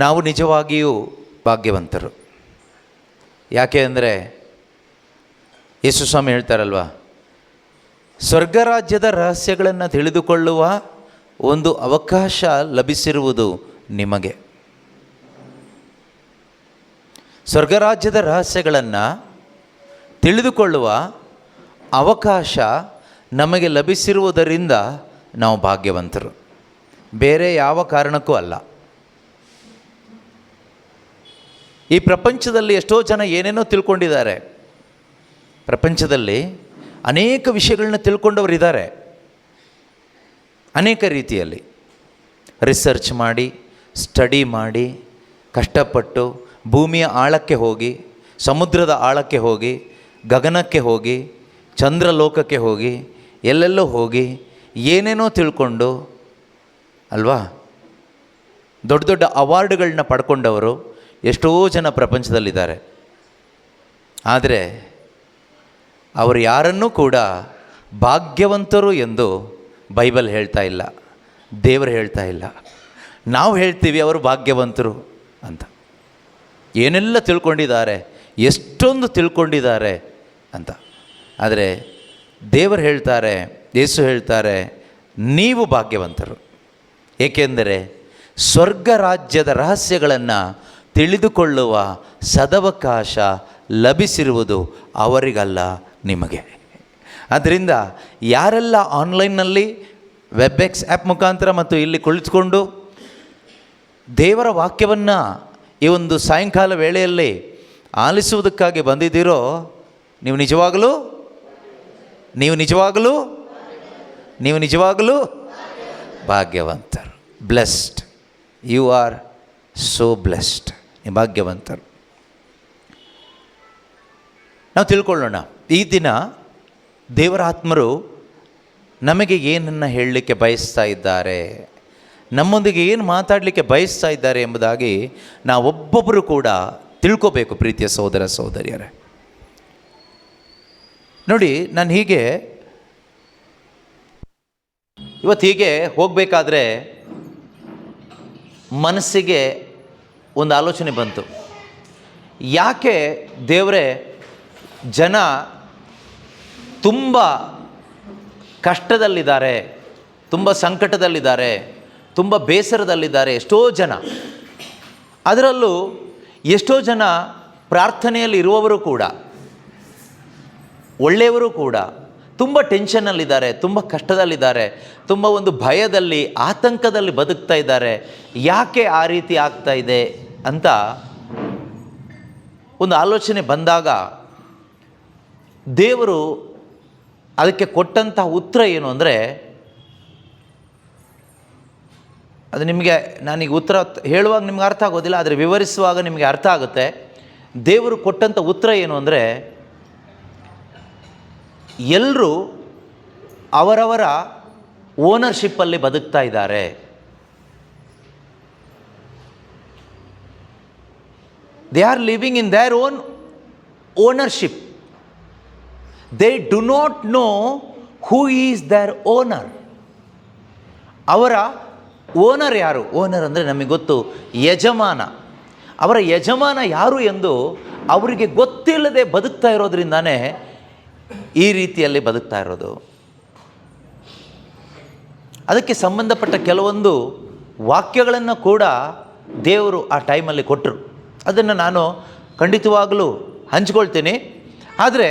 ನಾವು ನಿಜವಾಗಿಯೂ ಭಾಗ್ಯವಂತರು. ಯಾಕೆ ಅಂದರೆ ಯೇಸು ಸ್ವಾಮಿ ಹೇಳ್ತಾರಲ್ವ, ಸ್ವರ್ಗರಾಜ್ಯದ ರಹಸ್ಯಗಳನ್ನು ತಿಳಿದುಕೊಳ್ಳುವ ಒಂದು ಅವಕಾಶ ಲಭಿಸಿರುವುದು ನಿಮಗೆ. ಸ್ವರ್ಗರಾಜ್ಯದ ರಹಸ್ಯಗಳನ್ನು ತಿಳಿದುಕೊಳ್ಳುವ ಅವಕಾಶ ನಮಗೆ ಲಭಿಸಿರುವುದರಿಂದ ನಾವು ಭಾಗ್ಯವಂತರು, ಬೇರೆ ಯಾವ ಕಾರಣಕ್ಕೂ ಅಲ್ಲ. ಈ ಪ್ರಪಂಚದಲ್ಲಿ ಎಷ್ಟೋ ಜನ ಏನೇನೋ ತಿಳ್ಕೊಂಡಿದ್ದಾರೆ. ಪ್ರಪಂಚದಲ್ಲಿ ಅನೇಕ ವಿಷಯಗಳನ್ನ ತಿಳ್ಕೊಂಡವರಿದ್ದಾರೆ. ಅನೇಕ ರೀತಿಯಲ್ಲಿ ರಿಸರ್ಚ್ ಮಾಡಿ, ಸ್ಟಡಿ ಮಾಡಿ, ಕಷ್ಟಪಟ್ಟು ಭೂಮಿಯ ಆಳಕ್ಕೆ ಹೋಗಿ, ಸಮುದ್ರದ ಆಳಕ್ಕೆ ಹೋಗಿ, ಗಗನಕ್ಕೆ ಹೋಗಿ, ಚಂದ್ರಲೋಕಕ್ಕೆ ಹೋಗಿ, ಎಲ್ಲೆಲ್ಲೋ ಹೋಗಿ ಏನೇನೋ ತಿಳ್ಕೊಂಡು ಅಲ್ವಾ, ದೊಡ್ಡ ದೊಡ್ಡ ಅವಾರ್ಡ್ಗಳನ್ನ ಪಡ್ಕೊಂಡವರು ಎಷ್ಟೋ ಜನ ಪ್ರಪಂಚದಲ್ಲಿದ್ದಾರೆ. ಆದರೆ ಅವರು ಯಾರನ್ನೂ ಕೂಡ ಭಾಗ್ಯವಂತರು ಎಂದು ಬೈಬಲ್ ಹೇಳ್ತಾ ಇಲ್ಲ, ದೇವರು ಹೇಳ್ತಾ ಇಲ್ಲ. ನಾವು ಹೇಳ್ತೀವಿ ಅವರು ಭಾಗ್ಯವಂತರು ಅಂತ. ಏನೆಲ್ಲ ತಿಳ್ಕೊಂಡಿದ್ದಾರೆ, ಎಷ್ಟೊಂದು ತಿಳ್ಕೊಂಡಿದ್ದಾರೆ ಅಂತ. ಆದರೆ ದೇವರು ಹೇಳ್ತಾರೆ, ಯೇಸು ಹೇಳ್ತಾರೆ, ನೀವು ಭಾಗ್ಯವಂತರು. ಏಕೆಂದರೆ ಸ್ವರ್ಗ ರಾಜ್ಯದ ರಹಸ್ಯಗಳನ್ನು ತಿಳಿದುಕೊಳ್ಳುವ ಸದವಕಾಶ ಲಭಿಸಿರುವುದು ಅವರಿಗಲ್ಲ, ನಿಮಗೆ. ಆದ್ದರಿಂದ ಯಾರೆಲ್ಲ ಆನ್ಲೈನ್ನಲ್ಲಿ ವೆಬ್ಎಕ್ಸ್ ಆ್ಯಪ್ ಮುಖಾಂತರ ಮತ್ತು ಇಲ್ಲಿ ಕುಳಿತುಕೊಂಡು ದೇವರ ವಾಕ್ಯವನ್ನು ಈ ಒಂದು ಸಾಯಂಕಾಲ ವೇಳೆಯಲ್ಲಿ ಆಲಿಸುವುದಕ್ಕಾಗಿ ಬಂದಿದ್ದೀರೋ, ನೀವು ನಿಜವಾಗಲೂ ಭಾಗ್ಯವಂತರು. Blessed, you are so blessed. ನೀವು ಭಾಗ್ಯವಂತರು. ನಾವು ತಿಳ್ಕೊಳ್ಳೋಣ, ಈ ದಿನ ದೇವರ ಆತ್ಮರು ನಮಗೆ ಏನನ್ನು ಹೇಳಲಿಕ್ಕೆ ಬಯಸ್ತಾ ಇದ್ದಾರೆ, ನಮ್ಮೊಂದಿಗೆ ಏನು ಮಾತಾಡಲಿಕ್ಕೆ ಬಯಸ್ತಾ ಇದ್ದಾರೆ ಎಂಬುದಾಗಿ ನಾವೊಬ್ಬೊಬ್ಬರು ಕೂಡ ತಿಳ್ಕೋಬೇಕು. ಪ್ರೀತಿಯ ಸಹೋದರ ಸಹೋದರಿಯರೇ, ನೋಡಿ, ನಾನು ಇವತ್ತು ಹೋಗಬೇಕಾದ್ರೆ ಮನಸ್ಸಿಗೆ ಒಂದು ಆಲೋಚನೆ ಬಂತು. ಯಾಕೆ ದೇವರೇ ಜನ ತುಂಬ ಕಷ್ಟದಲ್ಲಿದ್ದಾರೆ, ತುಂಬ ಸಂಕಟದಲ್ಲಿದ್ದಾರೆ, ತುಂಬ ಬೇಸರದಲ್ಲಿದ್ದಾರೆ ಎಷ್ಟೋ ಜನ. ಅದರಲ್ಲೂ ಎಷ್ಟೋ ಜನ ಪ್ರಾರ್ಥನೆಯಲ್ಲಿ ಇರುವವರು ಕೂಡ, ಒಳ್ಳೆಯವರು ಕೂಡ ತುಂಬ ಟೆನ್ಷನ್ನಲ್ಲಿದ್ದಾರೆ, ತುಂಬ ಕಷ್ಟದಲ್ಲಿದ್ದಾರೆ, ತುಂಬ ಒಂದು ಭಯದಲ್ಲಿ, ಆತಂಕದಲ್ಲಿ ಬದುಕ್ತಾ ಇದ್ದಾರೆ. ಯಾಕೆ ಆ ರೀತಿ ಆಗ್ತಾ ಇದೆ ಅಂತ ಒಂದು ಆಲೋಚನೆ ಬಂದಾಗ ದೇವರು ಅದಕ್ಕೆ ಕೊಟ್ಟಂತಹ ಉತ್ತರ ಏನು ಅಂದರೆ, ಅದು ನಿಮಗೆ ನಾನೀಗ ಉತ್ತರ ಹೇಳುವಾಗ ನಿಮ್ಗೆ ಅರ್ಥ ಆಗೋದಿಲ್ಲ, ಆದರೆ ವಿವರಿಸುವಾಗ ನಿಮಗೆ ಅರ್ಥ ಆಗುತ್ತೆ. ದೇವರು ಕೊಟ್ಟಂಥ ಉತ್ತರ ಏನು ಅಂದರೆ, ಎಲ್ಲರೂ ಅವರವರ ಓನರ್ಶಿಪ್ಪಲ್ಲಿ ಬದುಕ್ತಾ ಇದ್ದಾರೆ. They are living in their own ownership. They do not know who is their owner. ಅವರ ಓನರ್ ಯಾರು? ಓನರ್ ಅಂದರೆ ನಮಗೆ ಗೊತ್ತು, ಯಜಮಾನ. ಅವರ ಯಜಮಾನ ಯಾರು ಎಂದು ಅವರಿಗೆ ಗೊತ್ತಿಲ್ಲದೆ ಬದುಕ್ತಾ ಇರೋದ್ರಿಂದಾನೇ ಈ ರೀತಿಯಲ್ಲಿ ಬದುಕ್ತಾ ಇರೋದು. ಅದಕ್ಕೆ ಸಂಬಂಧಪಟ್ಟ ಕೆಲವೊಂದು ವಾಕ್ಯಗಳನ್ನು ಕೂಡ ದೇವರು ಆ ಟೈಮಲ್ಲಿ ಕೊಟ್ಟರು. ಅದನ್ನು ನಾನು ಖಂಡಿತವಾಗಲೂ ಹಂಚ್ಕೊಳ್ತೀನಿ. ಆದರೆ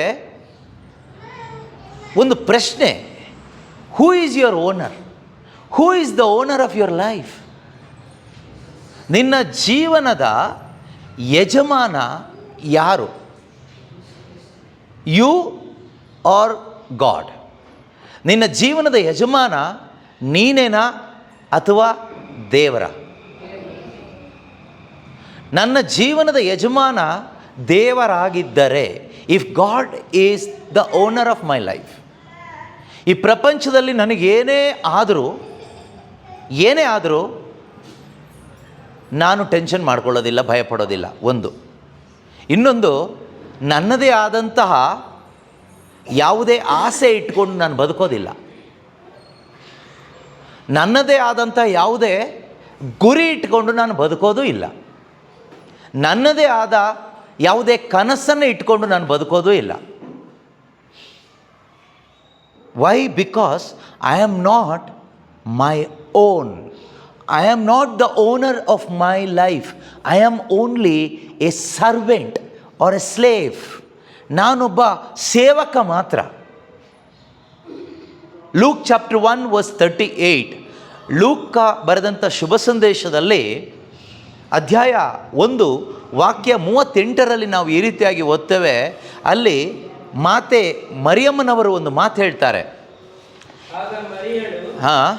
ಒಂದು ಪ್ರಶ್ನೆ, who is your owner? Who is the owner of your life? ನಿನ್ನ ಜೀವನದ ಯಜಮಾನ ಯಾರು? You are God? ನಿನ್ನ ಜೀವನದ ಯಜಮಾನ ನೀನೇನಾ ಅಥವಾ ದೇವರ? ನನ್ನ ಜೀವನದ ಯಜಮಾನ ದೇವರಾಗಿದ್ದರೆ, if God is the owner of my life, ಈ ಪ್ರಪಂಚದಲ್ಲಿ ನನಗೇನೇ ಆದರೂ ನಾನು ಟೆನ್ಷನ್ ಮಾಡ್ಕೊಳ್ಳೋದಿಲ್ಲ, ಭಯಪಡೋದಿಲ್ಲ. ಒಂದು. ಇನ್ನೊಂದು, ನನ್ನದೇ ಆದಂತಹ ಯಾವುದೇ ಆಸೆ ಇಟ್ಕೊಂಡು ನಾನು ಬದುಕೋದಿಲ್ಲ. ನನ್ನದೇ ಆದಂಥ ಯಾವುದೇ ಗುರಿ ಇಟ್ಕೊಂಡು ನಾನು ಬದುಕೋದು ಇಲ್ಲ. ನನ್ನದೇ ಆದ ಯಾವುದೇ ಕನಸನ್ನು ಇಟ್ಕೊಂಡು ನಾನು ಬದುಕೋದು ಇಲ್ಲ. Why? Because I am not my own. I am not the owner of my life. I am only a servant or a slave. ನಾನೊಬ್ಬ ಸೇವಕ ಮಾತ್ರ. Luke chapter 1 verse 38. ಲೂಕ ಬರೆದಂಥ ಶುಭ ಸಂದೇಶದಲ್ಲಿ ಅಧ್ಯಾಯ 1 ವಾಕ್ಯ 38ರಲ್ಲಿ ನಾವು ಈ ರೀತಿಯಾಗಿ ಓದ್ತೇವೆ. ಅಲ್ಲಿ ಮಾತೆ ಮರಿಯಮ್ಮನವರು ಒಂದು ಮಾತು ಹೇಳ್ತಾರೆ. ಹಾಂ,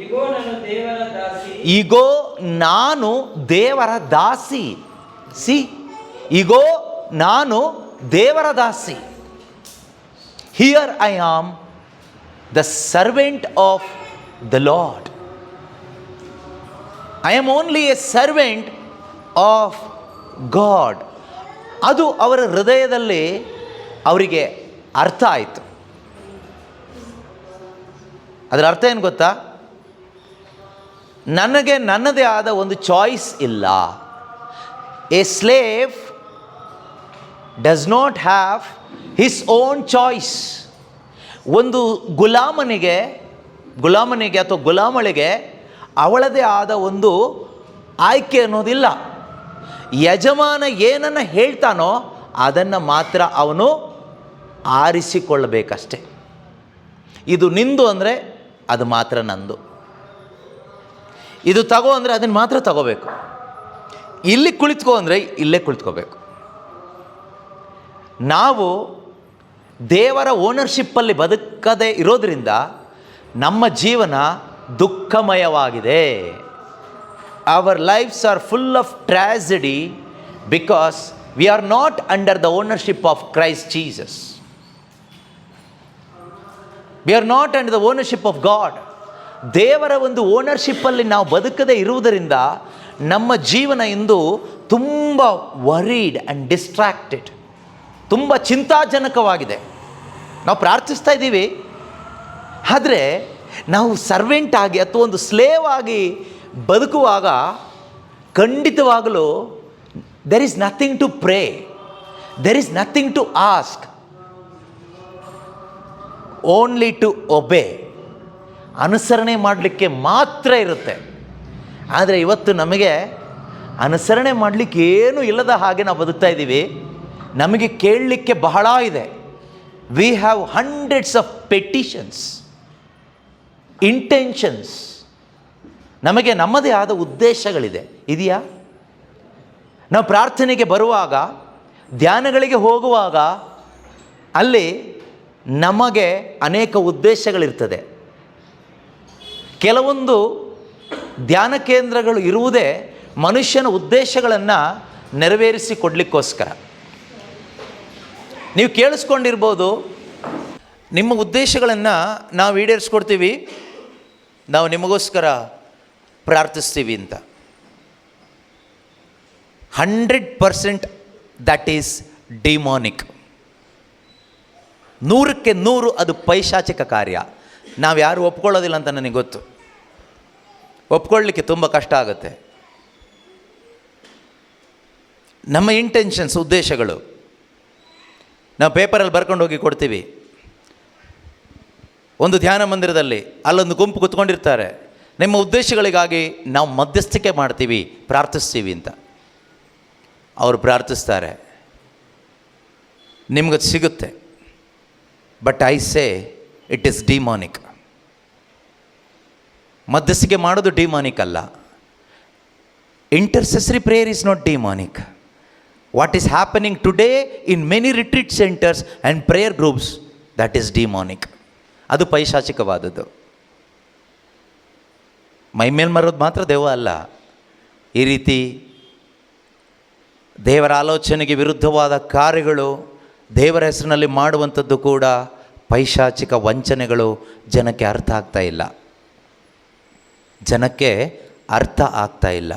ಈಗೋ ನಾನು ದೇವರ ದಾಸಿ. ಸಿ, ಈಗೋ ನಾನು ದೇವರ ದಾಸಿ. Here I am the servant of the Lord. I am only a servant of God. ಅದು ಅವರ ಹೃದಯದಲ್ಲಿ ಅವರಿಗೆ ಅರ್ಥ ಆಯಿತು. ಅದರ ಅರ್ಥ ಏನು ಗೊತ್ತಾ? ನನಗೆ ನನ್ನದೇ ಆದ ಒಂದು ಚಾಯ್ಸ್ ಇಲ್ಲ. A slave does not have his own choice. ಒಂದು ಗುಲಾಮನಿಗೆ ಅಥವಾ ಗುಲಾಮಳಿಗೆ ಅವಳದೇ ಆದ ಒಂದು ಆಯ್ಕೆ ಅನ್ನೋದಿಲ್ಲ. ಯಜಮಾನ ಏನನ್ನು ಹೇಳ್ತಾನೋ ಅದನ್ನು ಮಾತ್ರ ಅವನು ಆರಿಸಿಕೊಳ್ಳಬೇಕಷ್ಟೆ. ಇದು ನಿಂದು ಅಂದರೆ ಅದು ಮಾತ್ರ ನಂದು. ಇದು ತಗೋ ಅಂದರೆ ಅದನ್ನು ಮಾತ್ರ ತಗೋಬೇಕು. ಇಲ್ಲಿ ಕುಳಿತುಕೋ ಅಂದರೆ ಇಲ್ಲೇ ಕುಳಿತುಕೋಬೇಕು. ನಾವು ದೇವರ ಓನರ್ಶಿಪ್ಪಲ್ಲಿ ಬದುಕದೇ ಇರೋದರಿಂದ ನಮ್ಮ ಜೀವನ ದುಃಖಮಯವಾಗಿದೆ. Our lives are full of tragedy because we are not under the ownership of Christ Jesus. We are not under the ownership of God. ದೇವರ ಒಂದು ಓನರ್ಶಿಪ್ಪಲ್ಲಿ ನಾವು ಬದುಕದೇ ಇರುವುದರಿಂದ ನಮ್ಮ ಜೀವನ ಇಂದು ತುಂಬ ವರೀಡ್ ಆ್ಯಂಡ್ ಡಿಸ್ಟ್ರಾಕ್ಟೆಡ್, ತುಂಬ ಚಿಂತಾಜನಕವಾಗಿದೆ. ನಾವು ಪ್ರಾರ್ಥಿಸ್ತಾ ಇದ್ದೀವಿ, ಆದರೆ ನಾವು ಸರ್ವೆಂಟ್ ಆಗಿ ಅಥವಾ ಒಂದು ಸ್ಲೇವ್ ಆಗಿ ಬದುಕುವಾಗ ಖಂಡಿತವಾಗಲೂ there is nothing to pray, there is nothing to ask, only to obey. ಅನುಸರಣೆ ಮಾಡಲಿಕ್ಕೆ ಮಾತ್ರ ಇರುತ್ತೆ. ಆದರೆ ಇವತ್ತು ನಮಗೆ ಅನುಸರಣೆ ಮಾಡಲಿಕ್ಕೆ ಏನೂ ಇಲ್ಲದ ಹಾಗೆ ನಾವು ಬದುಕ್ತಾ ಇದ್ದೀವಿ. ನಮಗೆ ಕೇಳಲಿಕ್ಕೆ ಬಹಳ ಇದೆ. We have hundreds of petitions, intentions. ನಮಗೆ ನಮ್ಮದೇ ಆದ ಉದ್ದೇಶಗಳಿದೆ. ಇದೆಯಾ? ನಾವು ಪ್ರಾರ್ಥನೆಗೆ ಬರುವಾಗ, ಧ್ಯಾನಗಳಿಗೆ ಹೋಗುವಾಗ ಅಲ್ಲಿ ನಮಗೆ ಅನೇಕ ಉದ್ದೇಶಗಳಿರ್ತದೆ. ಕೆಲವೊಂದು ಧ್ಯಾನ ಕೇಂದ್ರಗಳು ಇರುವುದೇ ಮನುಷ್ಯನ ಉದ್ದೇಶಗಳನ್ನು ನೆರವೇರಿಸಿ ಕೊಡಲಿಕ್ಕೋಸ್ಕರ. ನೀವು ಕೇಳಿಸ್ಕೊಂಡಿರ್ಬೋದು, ನಿಮ್ಮ ಉದ್ದೇಶಗಳನ್ನು ನಾವು ಈಡೇರಿಸ್ಕೊಡ್ತೀವಿ, ನಾವು ನಿಮಗೋಸ್ಕರ ಪ್ರಾರ್ಥಿಸ್ತೀವಿ ಅಂತ. 100% ದಟ್ ಈಸ್ ಡಿಮಾನಿಕ್. 100ಕ್ಕೆ 100 ಅದು ಪೈಶಾಚಿಕ ಕಾರ್ಯ. ನಾವು ಯಾರು ಒಪ್ಕೊಳ್ಳೋದಿಲ್ಲ ಅಂತ ನನಗೆ ಗೊತ್ತು. ಒಪ್ಕೊಳ್ಳಲಿಕ್ಕೆ ತುಂಬ ಕಷ್ಟ ಆಗುತ್ತೆ. ನಮ್ಮ ಇಂಟೆನ್ಷನ್ಸ್, ಉದ್ದೇಶಗಳು ನಾವು ಪೇಪರಲ್ಲಿ ಬರ್ಕೊಂಡು ಹೋಗಿ ಕೊಡ್ತೀವಿ. ಒಂದು ಧ್ಯಾನ ಮಂದಿರದಲ್ಲಿ ಅಲ್ಲೊಂದು ಗುಂಪು ಕೂತ್ಕೊಂಡಿರ್ತಾರೆ. ನಿಮ್ಮ ಉದ್ದೇಶಗಳಿಗಾಗಿ ನಾವು ಮಧ್ಯಸ್ಥಿಕೆ ಮಾಡ್ತೀವಿ, ಪ್ರಾರ್ಥಿಸ್ತೀವಿ ಅಂತ. ಅವರು ಪ್ರಾರ್ಥಿಸ್ತಾರೆ, ನಿಮ್ಗದು ಸಿಗುತ್ತೆ. But I say it is demonic. ಮಧ್ಯಸ್ಥಿಕೆ ಮಾಡೋದು ಡಿಮಾನಿಕ್ ಅಲ್ಲ. Intercessory prayer is not demonic. What is happening today in many retreat centres and prayer groups, that is demonic. ಅದು ಪೈಶಾಚಿಕವಾದದ್ದು. ಮೈ ಮೇಲೆ ಮರೋದು ಮಾತ್ರ ದೆವ್ವ ಅಲ್ಲ. ಈ ರೀತಿ ದೇವರ ಆಲೋಚನೆಗೆ ವಿರುದ್ಧವಾದ ಕಾರ್ಯಗಳು ದೇವರ ಹೆಸರಿನಲ್ಲಿ ಮಾಡುವಂಥದ್ದು ಕೂಡ ಪೈಶಾಚಿಕ ವಂಚನೆಗಳು. ಜನಕ್ಕೆ ಅರ್ಥ ಆಗ್ತಾ ಇಲ್ಲ. ಜನಕ್ಕೆ ಅರ್ಥ ಆಗ್ತಾ ಇಲ್ಲ.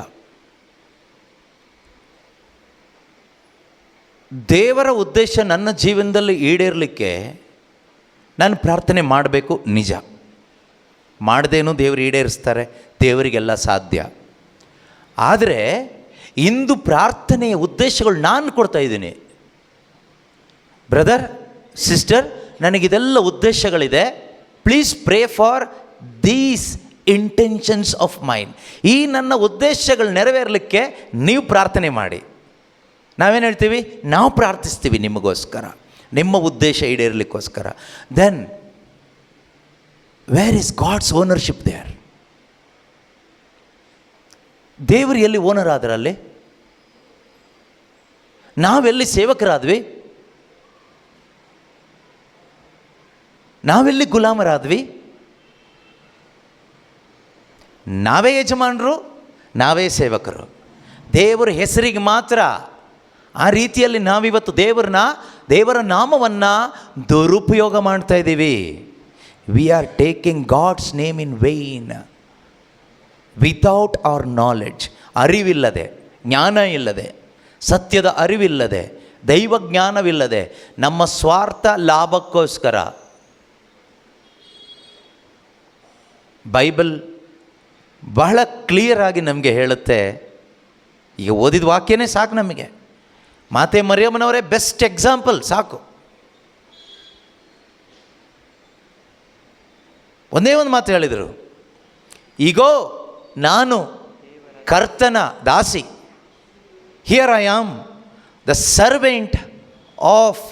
ದೇವರ ಉದ್ದೇಶ ನನ್ನ ಜೀವನದಲ್ಲಿ ಈಡೇರಲಿಕ್ಕೆ ನಾನು ಪ್ರಾರ್ಥನೆ ಮಾಡಬೇಕು, ನಿಜ. ಮಾಡದೇನೂ ದೇವರು ಈಡೇರಿಸ್ತಾರೆ. ದೇವರಿಗೆಲ್ಲ ಸಾಧ್ಯ. ಆದರೆ ಇಂದು ಪ್ರಾರ್ಥನೆಯ ಉದ್ದೇಶಗಳು ನಾನು ಕೊಡ್ತಾ ಇದ್ದೀನಿ. ಬ್ರದರ್, ಸಿಸ್ಟರ್, ನನಗಿದೆಲ್ಲ ಉದ್ದೇಶಗಳಿದೆ. Please pray for these intentions of mind. ಈ ನನ್ನ ಉದ್ದೇಶಗಳು ನೆರವೇರಲಿಕ್ಕೆ ನೀವು ಪ್ರಾರ್ಥನೆ ಮಾಡಿ. ನಾವೇನು ಹೇಳ್ತೀವಿ? ನಾವು ಪ್ರಾರ್ಥಿಸ್ತೀವಿ ನಿಮಗೋಸ್ಕರ, ನಿಮ್ಮ ಉದ್ದೇಶ ಈಡೇರಲಿಕ್ಕೋಸ್ಕರ. Then where is God's ownership there? ದೇವರು ಎಲ್ಲಿ ಓನರ್ ಆದರಲ್ಲಿ? ನಾವೆಲ್ಲಿ ಸೇವಕರಾದ್ವಿ? ನಾವೆಲ್ಲಿ ಗುಲಾಮರಾದ್ವಿ? ನಾವೇ ಯಜಮಾನರು, ನಾವೇ ಸೇವಕರು. ದೇವರ ಹೆಸರಿಗೆ ಮಾತ್ರ ಆ ರೀತಿಯಲ್ಲಿ ನಾವಿವತ್ತು ದೇವರ ನಾಮವನ್ನು ದುರುಪಯೋಗ ಮಾಡ್ತಾ ಇದ್ದೀವಿ. We are taking God's name in vain without our knowledge. ಅರಿವಿಲ್ಲದೆ, ಜ್ಞಾನ ಇಲ್ಲದೆ, ಸತ್ಯದ ಅರಿವಿಲ್ಲದೆ, ದೈವ ಜ್ಞಾನವಿಲ್ಲದೆ, ನಮ್ಮ ಸ್ವಾರ್ಥ ಲಾಭಕ್ಕೋಸ್ಕರ. ಬೈಬಲ್ ಬಹಳ ಕ್ಲಿಯರಾಗಿ ನಮಗೆ ಹೇಳುತ್ತೆ. ಈಗ ಓದಿದ ವಾಕ್ಯನೇ ಸಾಕು ನಮಗೆ. ಮಾತೆ ಮರಿಯಮ್ಮನವರೇ ಬೆಸ್ಟ್ ಎಕ್ಸಾಂಪಲ್, ಸಾಕು. ಒಂದೇ ಒಂದು ಮಾತು ಹೇಳಿದರು, ಈಗೋ ನಾನು ಕರ್ತನ ದಾಸಿ. Here I am the servant of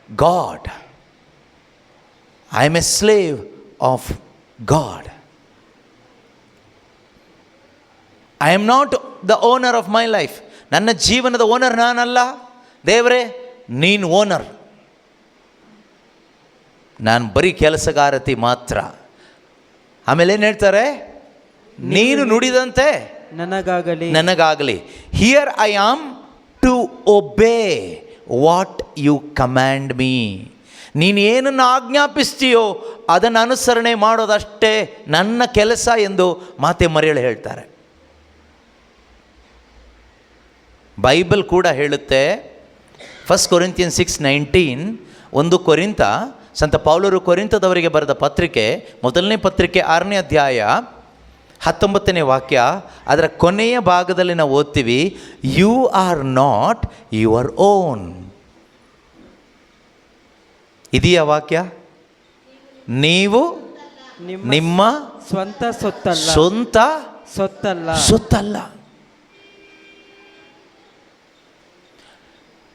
God. I am a slave of God. I am not the owner of my life. ನನ್ನ ಜೀವನದ ಓನರ್ ನಾನಲ್ಲ. ದೇವರೇ, ನೀನು ಓನರ್, ನಾನು ಬರೀ ಕೆಲಸಗಾರತಿ ಮಾತ್ರ. ಆಮೇಲೆ ಏನು ಹೇಳ್ತಾರೆ? ನೀನು ನುಡಿದಂತೆ ನನಗಾಗಲಿ. Here I am to obey what you command me. ನೀನು ಏನನ್ನು ಆಜ್ಞಾಪಿಸ್ತೀಯೋ ಅದನ್ನು ಅನುಸರಣೆ ಮಾಡೋದಷ್ಟೇ ನನ್ನ ಕೆಲಸ ಎಂದು ಮಾತೆ ಮರಿಯಳು ಹೇಳ್ತಾರೆ. ಬೈಬಲ್ ಕೂಡ ಹೇಳುತ್ತೆ, 1 Corinthians 6:19, 1 ಕೊರಿಂಥ, ಸಂತ ಪೌಲರು ಕೊರಿಂಥದವರಿಗೆ ಬರೆದ ಪತ್ರಿಕೆ, ಮೊದಲನೇ ಪತ್ರಿಕೆ 6ನೇ ಅಧ್ಯಾಯ 19ನೇ ವಾಕ್ಯ, ಅದರ ಕೊನೆಯ ಭಾಗದಲ್ಲಿ ನಾವು ಓದ್ತೀವಿ, you are not your own. ಇದೆಯಾ ವಾಕ್ಯ? ನೀವು ನಿಮ್ಮ ಸ್ವಂತ ಸೊತ್ತಲ್ಲ.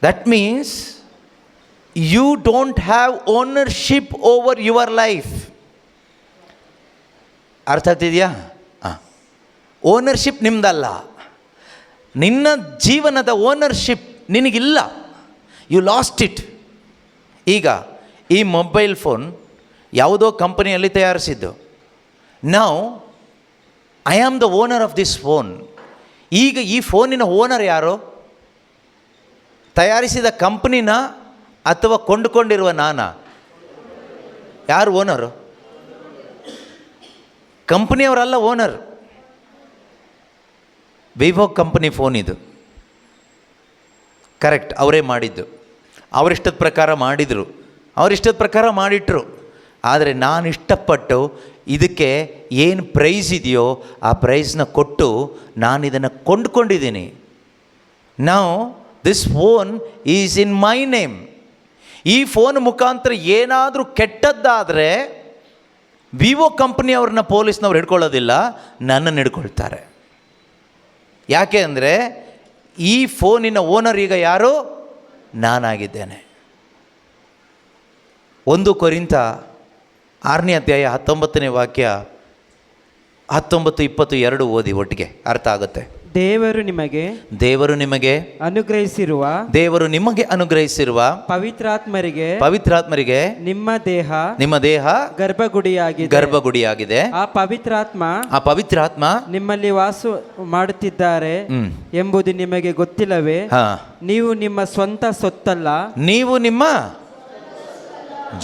That means you don't have ownership over your life. ಅರ್ಥ ಆಗ್ತಿದೆಯಾ? ಓನರ್ಶಿಪ್ ನಿಮ್ದಲ್ಲ. ನಿನ್ನ ಜೀವನದ ಓನರ್ಶಿಪ್ ನಿನಗಿಲ್ಲ. You lost it. ಈಗ ಈ ಮೊಬೈಲ್ ಫೋನ್ ಯಾವುದೋ ಕಂಪನಿಯಲ್ಲಿ ತಯಾರಿಸಿದ್ದು. Now I am the owner of this phone. ಈಗ ಈ ಫೋನಿನ ಓನರ್ ಯಾರು? ತಯಾರಿಸಿದ ಕಂಪ್ನಿನ ಅಥವಾ ಕೊಂಡುಕೊಂಡಿರುವ ನಾನಾ? ಯಾರು ಓನರು? ಕಂಪ್ನಿಯವರಲ್ಲ ಓನರ್. ವಿವೋ ಕಂಪ್ನಿ ಫೋನ್ ಇದು, ಕರೆಕ್ಟ್, ಅವರೇ ಮಾಡಿದ್ದು. ಅವರಿಷ್ಟದ ಪ್ರಕಾರ ಮಾಡಿದರು, ಅವರಿಷ್ಟದ ಪ್ರಕಾರ ಮಾಡಿಟ್ರು. ಆದರೆ ನಾನು ಇಷ್ಟಪಟ್ಟು ಇದಕ್ಕೆ ಏನು ಪ್ರೈಸ್ ಇದೆಯೋ ಆ ಪ್ರೈಸ್ನ ಕೊಟ್ಟು ನಾನು ಇದನ್ನು ಕೊಂಡುಕೊಂಡಿದ್ದೀನಿ. ನಾವು this phone is in my name. ಈ ಫೋನ್ ಮುಖಾಂತರ ಏನಾದರೂ ಕೆಟ್ಟದ್ದಾದರೆ ವಿವೋ ಕಂಪ್ನಿಯವ್ರನ್ನ ಪೊಲೀಸ್ನವ್ರು ಹಿಡ್ಕೊಳ್ಳೋದಿಲ್ಲ, ನನ್ನನ್ನು ಹಿಡ್ಕೊಳ್ತಾರೆ. ಯಾಕೆ ಅಂದರೆ ಈ ಫೋನಿನ ಓನರ್ ಈಗ ಯಾರು? ನಾನಾಗಿದ್ದೇನೆ. 1 ಕೊರಿಂಥ 6ನೇ ಅಧ್ಯಾಯ 19ನೇ ವಾಕ್ಯ, 19, 20, 2 ಓದಿ, ಒಟ್ಟಿಗೆ ಅರ್ಥ ಆಗುತ್ತೆ. ದೇವರು ನಿಮಗೆ ಅನುಗ್ರಹಿಸಿರುವ ಪವಿತ್ರಾತ್ಮರಿಗೆ ನಿಮ್ಮ ದೇಹ ಗರ್ಭಗುಡಿಯಾಗಿದೆ. ಆ ಪವಿತ್ರಾತ್ಮ ನಿಮ್ಮಲ್ಲಿ ವಾಸ ಮಾಡುತ್ತಿದ್ದಾರೆ ಎಂಬುದು ನಿಮಗೆ ಗೊತ್ತಿಲ್ಲವೇ? ನೀವು ನಿಮ್ಮ ಸ್ವಂತ ಸೊತ್ತಲ್ಲ. ನೀವು ನಿಮ್ಮ,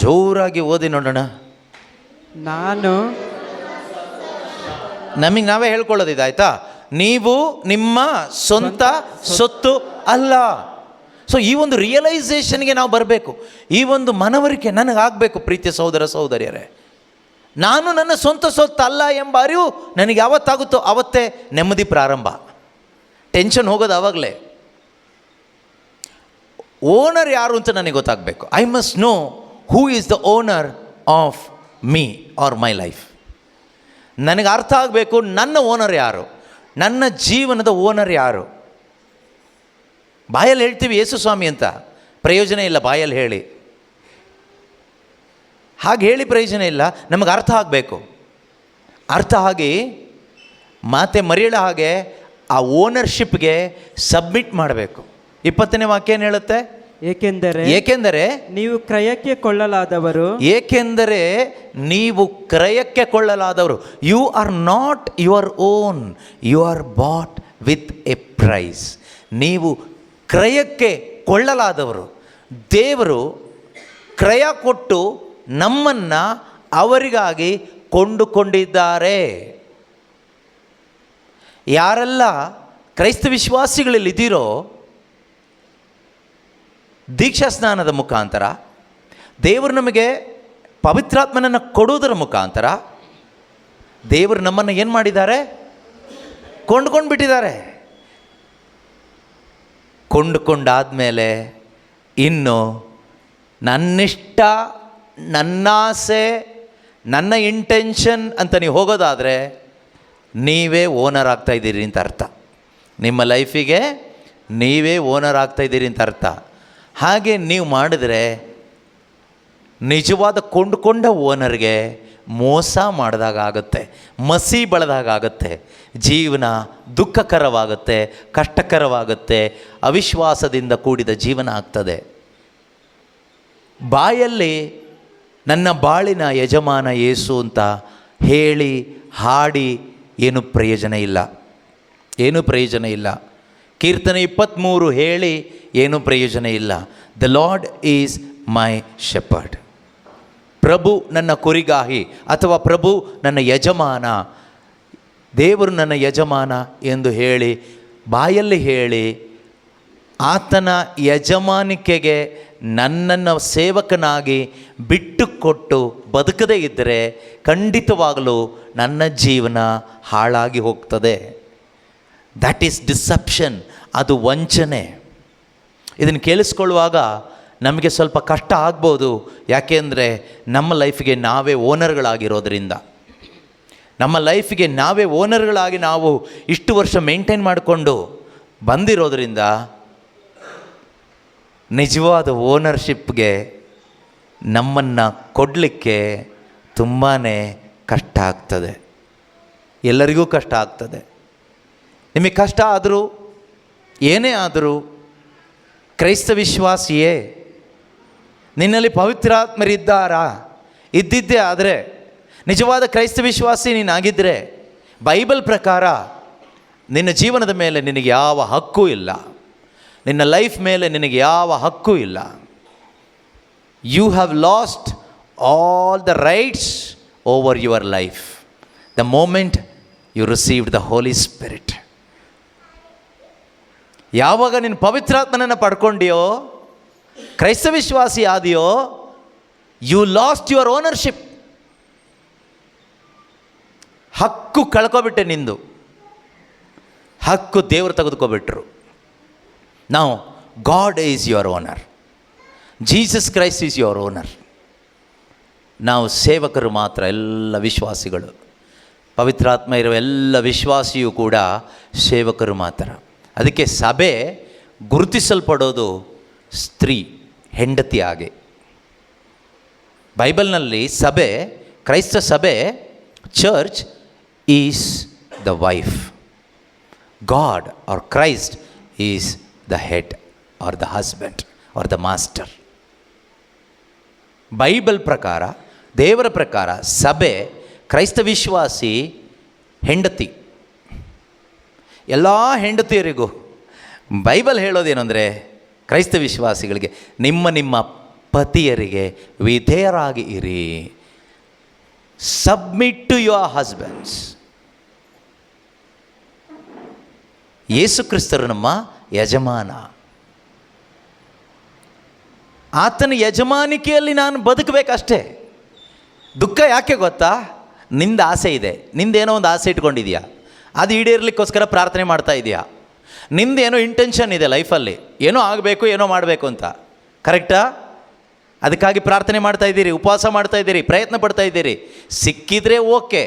ಜೋರಾಗಿ ಓದಿ ನೋಡೋಣ. ನಮಗೆ ನಾವೇ ಹೇಳ್ಕೊಳ್ಳೋದಿದಾಯ್ತಾ? ನೀವು ನಿಮ್ಮ ಸ್ವಂತ ಸೊತ್ತು ಅಲ್ಲ. ಸೊ ಈ ಒಂದು ರಿಯಲೈಸೇಷನ್ಗೆ ನಾವು ಬರಬೇಕು. ಈ ಒಂದು ಮನವರಿಕೆ ನನಗಾಗಬೇಕು. ಪ್ರೀತಿಯ ಸಹೋದರ ಸಹೋದರಿಯರೇ, ನಾನು ನನ್ನ ಸ್ವಂತ ಸೊತ್ತು ಅಲ್ಲ ಎಂಬ ಅರಿವು ನನಗೆ ಯಾವತ್ತಾಗುತ್ತೋ ಆವತ್ತೇ ನೆಮ್ಮದಿ ಪ್ರಾರಂಭ. ಟೆನ್ಷನ್ ಹೋಗೋದು ಆವಾಗಲೇ. ಓನರ್ ಯಾರು ಅಂತ ನನಗೆ ಗೊತ್ತಾಗಬೇಕು. I must know who is the owner of me or my life. ನನಗೆ ಅರ್ಥ ಆಗಬೇಕು, ನನ್ನ ಓನರ್ ಯಾರು, ನನ್ನ ಜೀವನದ ಓನರ್ ಯಾರು. ಬಾಯಲ್ಲಿ ಹೇಳ್ತೀವಿ ಯೇಸು ಸ್ವಾಮಿ ಅಂತ, ಪ್ರಯೋಜನ ಇಲ್ಲ ಬಾಯಲ್ಲಿ ಹೇಳಿ. ಹಾಗೆ ಹೇಳಿ ಪ್ರಯೋಜನ ಇಲ್ಲ, ನಮಗೆ ಅರ್ಥ ಆಗಬೇಕು. ಅರ್ಥ ಆಗಿ ಮಾತೆ ಮರಿಯಳ ಹಾಗೆ ಆ ಓನರ್ಶಿಪ್ಗೆ ಸಬ್ಮಿಟ್ ಮಾಡಬೇಕು. 20ನೇ ವಾಕ್ಯ ಏನು ಹೇಳುತ್ತೆ? ಏಕೆಂದರೆ ನೀವು ಕ್ರಯಕ್ಕೆ ಕೊಳ್ಳಲಾದವರು. ಏಕೆಂದರೆ ನೀವು ಕ್ರಯಕ್ಕೆ ಕೊಳ್ಳಲಾದವರು. You are not your own, you are bought with a price. ನೀವು ಕ್ರಯಕ್ಕೆ ಕೊಳ್ಳಲಾದವರು. ದೇವರು ಕ್ರಯ ಕೊಟ್ಟು ನಮ್ಮನ್ನು ಅವರಿಗಾಗಿ ಕೊಂಡುಕೊಂಡಿದ್ದಾರೆ. ಯಾರೆಲ್ಲ ಕ್ರೈಸ್ತ ವಿಶ್ವಾಸಿಗಳಲ್ಲಿದ್ದೀರೋ, ದೀಕ್ಷಾ ಸ್ನಾನದ ಮುಖಾಂತರ, ದೇವರು ನಮಗೆ ಪವಿತ್ರಾತ್ಮನನ್ನು ಕೊಡುವುದರ ಮುಖಾಂತರ ದೇವರು ನಮ್ಮನ್ನು ಏನು ಮಾಡಿದ್ದಾರೆ? ಕೊಂಡುಕೊಂಡು ಬಿಟ್ಟಿದ್ದಾರೆ. ಕೊಂಡುಕೊಂಡಾದಮೇಲೆ ಇನ್ನು ನನ್ನಿಷ್ಟ, ನನ್ನಾಸೆ, ನನ್ನ ಇಂಟೆನ್ಷನ್ ಅಂತ ನೀವು ಹೋಗೋದಾದರೆ ನೀವೇ ಓನರ್ ಆಗ್ತಾಯಿದ್ದೀರಿ ಅಂತ ಅರ್ಥ. ನಿಮ್ಮ ಲೈಫಿಗೆ ನೀವೇ ಓನರ್ ಆಗ್ತಾಯಿದ್ದೀರಿ ಅಂತ ಅರ್ಥ. ಹಾಗೆ ನೀವು ಮಾಡಿದ್ರೆ ನಿಜವಾದ ಕೊಂಡುಕೊಂಡ ಓನರ್ಗೆ ಮೋಸ ಮಾಡಿದಾಗುತ್ತೆ, ಮಸಿ ಬಳದಾಗುತ್ತೆ, ಜೀವನ ದುಃಖಕರವಾಗುತ್ತೆ, ಕಷ್ಟಕರವಾಗುತ್ತೆ, ಅವಿಶ್ವಾಸದಿಂದ ಕೂಡಿದ ಜೀವನ ಆಗ್ತದೆ. ಬಾಯಲ್ಲಿ ನನ್ನ ಬಾಳಿನ ಯಜಮಾನ ಯೇಸು ಅಂತ ಹೇಳಿ ಹಾಡಿ ಏನು ಪ್ರಯೋಜನ ಇಲ್ಲ, ಏನೂ ಪ್ರಯೋಜನ ಇಲ್ಲ. ಕೀರ್ತನೆ 23 ಹೇಳಿ ಏನೂ ಪ್ರಯೋಜನ ಇಲ್ಲ. The Lord is my shepherd. ಪ್ರಭು ನನ್ನ ಕುರಿಗಾಹಿ ಅಥವಾ ಪ್ರಭು ನನ್ನ ಯಜಮಾನ, ದೇವರು ನನ್ನ ಯಜಮಾನ ಎಂದು ಹೇಳಿ ಬಾಯಲ್ಲಿ ಹೇಳಿ ಆತನ ಯಜಮಾನಿಕೆಗೆ ನನ್ನನ್ನು ಸೇವಕನಾಗಿ ಬಿಟ್ಟುಕೊಟ್ಟು ಬದುಕದೇ ಇದ್ದರೆ ಖಂಡಿತವಾಗಲೂ ನನ್ನ ಜೀವನ ಹಾಳಾಗಿ ಹೋಗ್ತದೆ. ದ್ಯಾಟ್ ಈಸ್ ಡಿಸೆಪ್ಷನ್, ಅದು ವಂಚನೆ. ಇದನ್ನು ಕೇಳಿಸ್ಕೊಳ್ಳುವಾಗ ನಮಗೆ ಸ್ವಲ್ಪ ಕಷ್ಟ ಆಗ್ಬೋದು. ಯಾಕೆಂದರೆ ನಮ್ಮ ಲೈಫಿಗೆ ನಾವೇ ಓನರ್ಗಳಾಗಿರೋದ್ರಿಂದ, ನಮ್ಮ ಲೈಫಿಗೆ ನಾವೇ ಓನರ್ಗಳಾಗಿ ನಾವು ಇಷ್ಟು ವರ್ಷ ಮೇಂಟೈನ್ ಮಾಡಿಕೊಂಡು ಬಂದಿರೋದ್ರಿಂದ ನಿಜವಾದ ಓನರ್ಶಿಪ್ಗೆ ನಮ್ಮನ್ನು ಕೊಡಲಿಕ್ಕೆ ತುಂಬಾ ಕಷ್ಟ ಆಗ್ತದೆ. ಎಲ್ಲರಿಗೂ ಕಷ್ಟ ಆಗ್ತದೆ. ನಿಮಗೆ ಕಷ್ಟ ಆದರೂ ಏನೇ ಆದರೂ ಕ್ರೈಸ್ತ ವಿಶ್ವಾಸಿಯೇ, ನಿನ್ನಲ್ಲಿ ಪವಿತ್ರಾತ್ಮರಿದ್ದಾರಾ? ಇದ್ದಿದ್ದೇ ಆದರೆ ನಿಜವಾದ ಕ್ರೈಸ್ತ ವಿಶ್ವಾಸಿ ನೀನಾಗಿದ್ದರೆ ಬೈಬಲ್ ಪ್ರಕಾರ ನಿನ್ನ ಜೀವನದ ಮೇಲೆ ನಿನಗೆ ಯಾವ ಹಕ್ಕೂ ಇಲ್ಲ, ನಿನ್ನ ಲೈಫ್ ಮೇಲೆ ನಿನಗೆ ಯಾವ ಹಕ್ಕೂ ಇಲ್ಲ. You have lost all the rights over your life the moment you received the Holy Spirit. ಯಾವಾಗ ನೀನು ಪವಿತ್ರಾತ್ಮನನ್ನು ಪಡ್ಕೊಂಡಿಯೋ, ಕ್ರೈಸ್ತ ವಿಶ್ವಾಸಿ ಆದಿಯೋ, ಯು ಲಾಸ್ಟ್ ಯುವರ್ ಓನರ್ಶಿಪ್. ಹಕ್ಕು ಕಳ್ಕೊಬಿಟ್ಟೆ, ನಿಂದು ಹಕ್ಕು ದೇವರು ತೆಗೆದುಕೊಬಿಟ್ರು. ನಾವು God is your owner, Jesus Christ is your owner. ನಾವು ಸೇವಕರು ಮಾತ್ರ, ಎಲ್ಲ ವಿಶ್ವಾಸಿಗಳು, ಪವಿತ್ರಾತ್ಮ ಇರುವ ಎಲ್ಲ ವಿಶ್ವಾಸಿಯೂ ಕೂಡ ಸೇವಕರು ಮಾತ್ರ. ಅದಕ್ಕೆ ಸಭೆ ಗುರುತಿಸಲ್ಪಡೋದು ಸ್ತ್ರೀ, ಹೆಂಡತಿ ಹಾಗೆ. ಬೈಬಲ್ನಲ್ಲಿ ಸಭೆ, ಕ್ರೈಸ್ತ ಸಭೆ, church is the wife. God or Christ is the head or the husband or the master. Bible ಪ್ರಕಾರ, ದೇವರ ಪ್ರಕಾರ ಸಭೆ ಕ್ರೈಸ್ತ ವಿಶ್ವಾಸಿ ಹೆಂಡತಿ. ಎಲ್ಲ ಹೆಂಡತಿಯರಿಗೂ ಬೈಬಲ್ ಹೇಳೋದೇನೆಂದರೆ, ಕ್ರೈಸ್ತ ವಿಶ್ವಾಸಿಗಳಿಗೆ ನಿಮ್ಮ ನಿಮ್ಮ ಪತಿಯರಿಗೆ ವಿಧೇಯರಾಗಿ ಇರಿ. Submit to your husbands. ಯೇಸು ಕ್ರಿಸ್ತರು ನಮ್ಮ ಯಜಮಾನ. ಆತನ ಯಜಮಾನಿಕೆಯಲ್ಲಿ ನಾನು ಬದುಕಬೇಕಷ್ಟೇ. ದುಃಖ ಯಾಕೆ ಗೊತ್ತಾ? ನಿಂದು ಆಸೆ ಇದೆ, ನಿಂದೇನೋ ಒಂದು ಆಸೆ ಇಟ್ಕೊಂಡಿದೆಯಾ, ಅದು ಈಡೇರಲಿಕ್ಕೋಸ್ಕರ ಪ್ರಾರ್ಥನೆ ಮಾಡ್ತಾ ಇದೆಯಾ. ನಿಂದೇನೋ ಇಂಟೆನ್ಷನ್ ಇದೆ ಲೈಫಲ್ಲಿ, ಏನೋ ಆಗಬೇಕು, ಏನೋ ಮಾಡಬೇಕು ಅಂತ. ಕರೆಕ್ಟಾ? ಅದಕ್ಕಾಗಿ ಪ್ರಾರ್ಥನೆ ಮಾಡ್ತಾ ಇದ್ದೀರಿ, ಉಪವಾಸ ಮಾಡ್ತಾ ಇದ್ದೀರಿ, ಪ್ರಯತ್ನ ಪಡ್ತಾ ಇದ್ದೀರಿ. ಸಿಕ್ಕಿದ್ರೆ ಓಕೆ.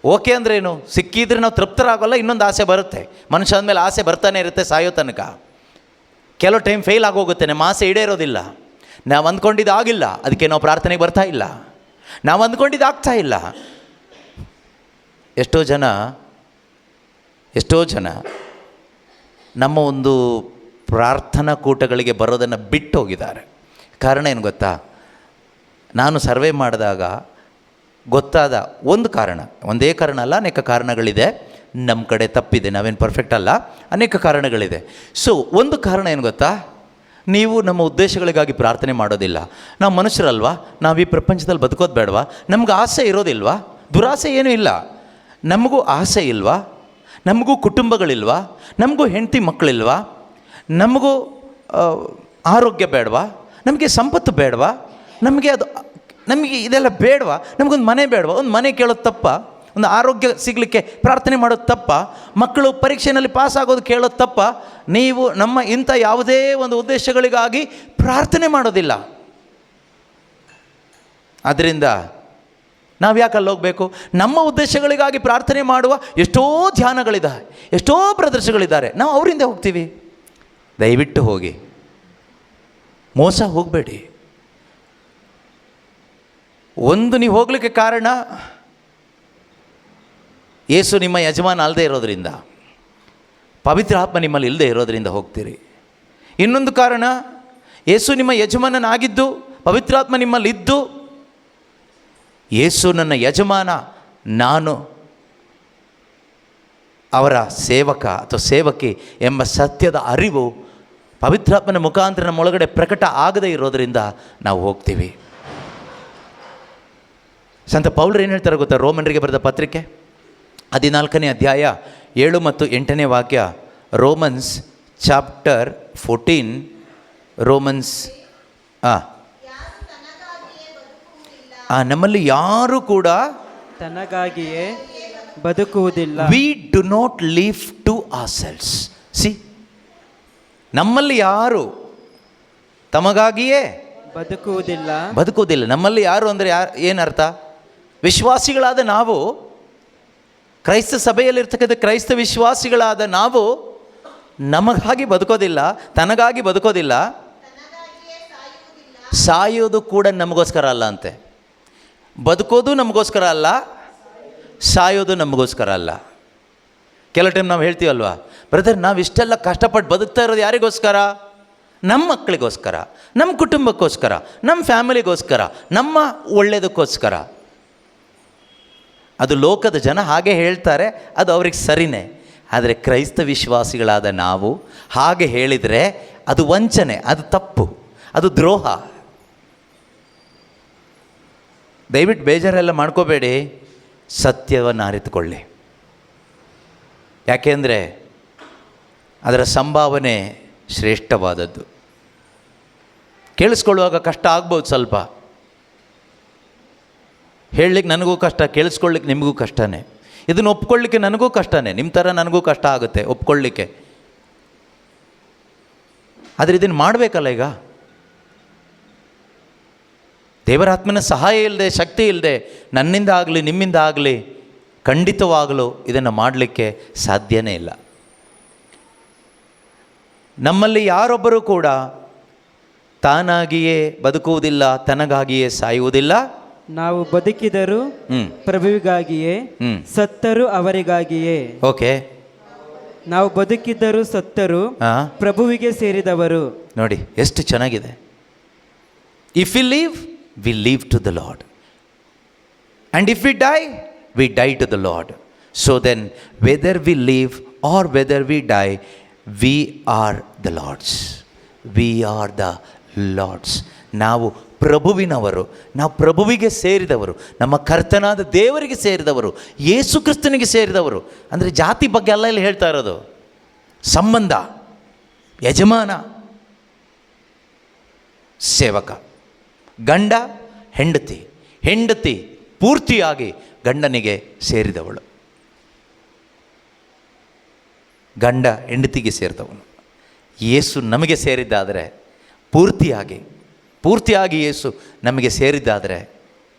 ಓಕೆ ಅಂದ್ರೇನು? ಸಿಕ್ಕಿದ್ರೆ ನಾವು ತೃಪ್ತರಾಗೋಲ್ಲ, ಇನ್ನೊಂದು ಆಸೆ ಬರುತ್ತೆ. ಮನುಷ್ಯ ಅಂದಮೇಲೆ ಆಸೆ ಬರ್ತಾನೆ ಇರುತ್ತೆ ಸಾಯೋ ತನಕ. ಕೆಲವು ಟೈಮ್ ಫೇಲ್ ಆಗೋಗುತ್ತೆ, ನಮ್ಮ ಆಸೆ ಈಡೇರೋದಿಲ್ಲ. ನಾವು ಅಂದ್ಕೊಂಡಿದ್ದು ಆಗಿಲ್ಲ, ಅದಕ್ಕೆ ನಾವು ಪ್ರಾರ್ಥನೆಗೆ ಬರ್ತಾ ಇಲ್ಲ. ನಾವು ಅಂದ್ಕೊಂಡಿದ್ದು ಆಗ್ತಾ ಇಲ್ಲ. ಎಷ್ಟೋ ಜನ ನಮ್ಮ ಒಂದು ಪ್ರಾರ್ಥನಾ ಕೂಟಗಳಿಗೆ ಬರೋದನ್ನು ಬಿಟ್ಟು ಹೋಗಿದ್ದಾರೆ. ಕಾರಣ ಏನು ಗೊತ್ತಾ? ನಾನು ಸರ್ವೆ ಮಾಡಿದಾಗ ಗೊತ್ತಾದ ಒಂದು ಕಾರಣ, ಒಂದೇ ಕಾರಣ ಅಲ್ಲ, ಅನೇಕ ಕಾರಣಗಳಿದೆ. ನಮ್ಮ ಕಡೆ ತಪ್ಪಿದೆ, ನಾವೇನು ಪರ್ಫೆಕ್ಟ್ ಅಲ್ಲ, ಅನೇಕ ಕಾರಣಗಳಿದೆ. ಸೊ ಒಂದು ಕಾರಣ ಏನು ಗೊತ್ತಾ? ನೀವು ನಮ್ಮ ಉದ್ದೇಶಗಳಿಗಾಗಿ ಪ್ರಾರ್ಥನೆ ಮಾಡೋದಿಲ್ಲ. ನಾವು ಮನುಷ್ಯರಲ್ವಾ, ನಾವು ಈ ಪ್ರಪಂಚದಲ್ಲಿ ಬದುಕೋದು ಬೇಡವಾ? ನಮ್ಗೆ ಆಸೆ ಇರೋದಿಲ್ವಾ? ದುರಾಸೆ ಏನೂ ಇಲ್ಲ. ನಮಗೂ ಆಸೆ ಇಲ್ವಾ? ನಮಗೂ ಕುಟುಂಬಗಳಿಲ್ವಾ? ನಮಗೂ ಹೆಂಡತಿ ಮಕ್ಕಳಿಲ್ವಾ? ನಮಗೂ ಆರೋಗ್ಯ ಬೇಡವಾ? ನಮಗೆ ಸಂಪತ್ತು ಬೇಡವಾ? ನಮಗೆ ಇದೆಲ್ಲ ಬೇಡವಾ? ನಮಗೊಂದು ಮನೆ ಬೇಡವಾ? ಒಂದು ಮನೆ ಕೇಳೋದು ತಪ್ಪ? ಒಂದು ಆರೋಗ್ಯ ಸಿಗಲಿಕ್ಕೆ ಪ್ರಾರ್ಥನೆ ಮಾಡೋದು ತಪ್ಪ? ಮಕ್ಕಳು ಪರೀಕ್ಷೆಯಲ್ಲಿ ಪಾಸ್ ಆಗೋದು ಕೇಳೋದು ತಪ್ಪ? ನೀವು ನಮ್ಮ ಇಂಥ ಯಾವುದೇ ಒಂದು ಉದ್ದೇಶಗಳಿಗಾಗಿ ಪ್ರಾರ್ಥನೆ ಮಾಡೋದಿಲ್ಲ. ಆದ್ದರಿಂದ ನಾವು ಯಾಕೆ ಅಲ್ಲಿ ಹೋಗಬೇಕು? ನಮ್ಮ ಉದ್ದೇಶಗಳಿಗಾಗಿ ಪ್ರಾರ್ಥನೆ ಮಾಡುವ ಎಷ್ಟೋ ಧ್ಯಾನಗಳಿದ್ದಾರೆ, ಎಷ್ಟೋ ಪ್ರದರ್ಶನಗಳಿದ್ದಾರೆ. ನಾವು ಅವರಿಂದ ಹೋಗ್ತೀವಿ. ದಯವಿಟ್ಟು ಹೋಗಿ, ಮೋಸ ಹೋಗಬೇಡಿ. ಒಂದು ನೀವು ಹೋಗಲಿಕ್ಕೆ ಕಾರಣ ಯೇಸು ನಿಮ್ಮ ಯಜಮಾನ ಅಲ್ಲದೆ ಇರೋದರಿಂದ, ಪವಿತ್ರ ಆತ್ಮ ನಿಮ್ಮಲ್ಲಿ ಇಲ್ಲದೆ ಇರೋದರಿಂದ ಹೋಗ್ತೀರಿ. ಇನ್ನೊಂದು ಕಾರಣ, ಯೇಸು ನಿಮ್ಮ ಯಜಮಾನನಾಗಿದ್ದು ಪವಿತ್ರಾತ್ಮ ನಿಮ್ಮಲ್ಲಿದ್ದು, ಯೇಸು ನನ್ನ ಯಜಮಾನ, ನಾನು ಅವರ ಸೇವಕ ಅಥವಾ ಸೇವಕಿ ಎಂಬ ಸತ್ಯದ ಅರಿವು ಪವಿತ್ರಾತ್ಮನ ಮುಖಾಂತರ ನಮ್ಮೊಳಗಡೆ ಪ್ರಕಟ ಆಗದೇ ಇರೋದರಿಂದ ನಾವು ಹೋಗ್ತೀವಿ. ಸಂತ ಪೌಲರು ಏನು ಹೇಳ್ತಾರೆ ಗೊತ್ತಾ? ರೋಮನರಿಗೆ ಬರೆದ ಪತ್ರಿಕೆ 14ನೇ ಅಧ್ಯಾಯ 7 ಮತ್ತು 8ನೇ ವಾಕ್ಯ. Romans chapter 14. ರೋಮನ್ಸ್ ನಮ್ಮಲ್ಲಿ ಯಾರು ಕೂಡ ತನಗಾಗಿಯೇ ಬದುಕುವುದಿಲ್ಲ. We do not live to ourselves. See, ನಮ್ಮಲ್ಲಿ ಯಾರು ತಮಗಾಗಿಯೇ ಬದುಕುವುದಿಲ್ಲ. ನಮ್ಮಲ್ಲಿ ಯಾರು ಅಂದರೆ ಏನರ್ಥ? ವಿಶ್ವಾಸಿಗಳಾದ ನಾವು, ಕ್ರೈಸ್ತ ಸಭೆಯಲ್ಲಿರ್ತಕ್ಕಂಥ ಕ್ರೈಸ್ತ ವಿಶ್ವಾಸಿಗಳಾದ ನಾವು ನಮಗಾಗಿ ಬದುಕೋದಿಲ್ಲ, ತನಗಾಗಿ ಬದುಕೋದಿಲ್ಲ. ಸಾಯೋದು ಕೂಡ ನಮಗೋಸ್ಕರ ಅಲ್ಲ ಅಂತೆ. ಬದುಕೋದು ನಮಗೋಸ್ಕರ ಅಲ್ಲ, ಸಾಯೋದು ನಮಗೋಸ್ಕರ ಅಲ್ಲ. ಕೆಲವು ಟೈಮ್ ನಾವು ಹೇಳ್ತೀವಲ್ವಾ, ಬ್ರದರ್ ನಾವು ಇಷ್ಟೆಲ್ಲ ಕಷ್ಟಪಟ್ಟು ಬದುಕ್ತಾ ಇರೋದು ಯಾರಿಗೋಸ್ಕರ? ನಮ್ಮ ಮಕ್ಕಳಿಗೋಸ್ಕರ, ನಮ್ಮ ಕುಟುಂಬಕ್ಕೋಸ್ಕರ, ನಮ್ಮ ಫ್ಯಾಮಿಲಿಗೋಸ್ಕರ, ನಮ್ಮ ಒಳ್ಳೆಯದಕ್ಕೋಸ್ಕರ. ಅದು ಲೋಕದ ಜನ ಹಾಗೆ ಹೇಳ್ತಾರೆ, ಅದು ಅವ್ರಿಗೆ ಸರಿನೇ. ಆದರೆ ಕ್ರೈಸ್ತ ವಿಶ್ವಾಸಿಗಳಾದ ನಾವು ಹಾಗೆ ಹೇಳಿದರೆ ಅದು ವಂಚನೆ, ಅದು ತಪ್ಪು, ಅದು ದ್ರೋಹ. ದಯವಿಟ್ಟು ಬೇಜಾರೆಲ್ಲ ಮಾಡ್ಕೋಬೇಡಿ, ಸತ್ಯವನ್ನು ಅರಿತುಕೊಳ್ಳಿ. ಯಾಕೆಂದರೆ ಅದರ ಸಂಭಾವನೆ ಶ್ರೇಷ್ಠವಾದದ್ದು. ಕೇಳಿಸ್ಕೊಳ್ಳುವಾಗ ಕಷ್ಟ ಆಗ್ಬೋದು, ಸ್ವಲ್ಪ ಹೇಳಲಿಕ್ಕೆ ನನಗೂ ಕಷ್ಟ, ಕೇಳಿಸ್ಕೊಳ್ಳಿಕ್ಕೆ ನಿಮಗೂ ಕಷ್ಟನೇ. ಇದನ್ನು ಒಪ್ಕೊಳ್ಳಿಕ್ಕೆ ನನಗೂ ಕಷ್ಟನೇ, ನಿಮ್ಮ ಥರ ನನಗೂ ಕಷ್ಟ ಆಗುತ್ತೆ ಒಪ್ಕೊಳ್ಳಿಕ್ಕೆ. ಆದರೆ ಇದನ್ನು ಮಾಡಬೇಕಲ್ಲ. ಈಗ ದೇವರಾತ್ಮನ ಸಹಾಯ ಇಲ್ಲದೆ, ಶಕ್ತಿ ಇಲ್ಲದೆ, ನನ್ನಿಂದ ಆಗಲಿ ನಿಮ್ಮಿಂದ ಆಗಲಿ ಖಂಡಿತವಾಗಲೂ ಇದನ್ನು ಮಾಡಲಿಕ್ಕೆ ಸಾಧ್ಯನೇ ಇಲ್ಲ. ನಮ್ಮಲ್ಲಿ ಯಾರೊಬ್ಬರೂ ಕೂಡ ತಾನಾಗಿಯೇ ಬದುಕುವುದಿಲ್ಲ, ತನಗಾಗಿಯೇ ಸಾಯುವುದಿಲ್ಲ. ನಾವು ಬದುಕಿದರು ಪ್ರಭುವಿಗಾಗಿಯೇ, ಸತ್ತರು ಅವರಿಗಾಗಿಯೇ. ಓಕೆ, ನಾವು ಬದುಕಿದ್ದರು ಸತ್ತರು ಪ್ರಭುವಿಗೆ ಸೇರಿದವರು. ನೋಡಿ ಎಷ್ಟು ಚೆನ್ನಾಗಿದೆ. If we live, we live to the Lord, and if we die, we die to the Lord. So then whether we live or whether we die, we are the Lord's. We are the Lord's. ನಾವು ಪ್ರಭುವಿನವರು, ನಾವು ಪ್ರಭುವಿಗೆ ಸೇರಿದವರು, ನಮ್ಮ ಕರ್ತನಾದ ದೇವರಿಗೆ ಸೇರಿದವರು, ಯೇಸು ಕ್ರಿಸ್ತನಿಗೆ ಸೇರಿದವರು. ಅಂದರೆ ಜಾತಿ ಬಗ್ಗೆ ಎಲ್ಲ ಇಲ್ಲಿ ಹೇಳ್ತಾ ಇರೋದು. ಸಂಬಂಧ, ಯಜಮಾನ, ಸೇವಕ, ಗಂಡ, ಹೆಂಡತಿ, ಹೆಂಡತಿ ಪೂರ್ತಿಯಾಗಿ ಗಂಡನಿಗೆ ಸೇರಿದವಳು. ಗಂಡ ಹೆಂಡತಿಗೆ ಸೇರಿದವನು. ಯೇಸು ನಮಗೆ ಸೇರಿದ್ದಾದರೆ, ಪೂರ್ತಿಯಾಗಿ ಯೇಸು ನಮಗೆ ಸೇರಿದ್ದಾದರೆ,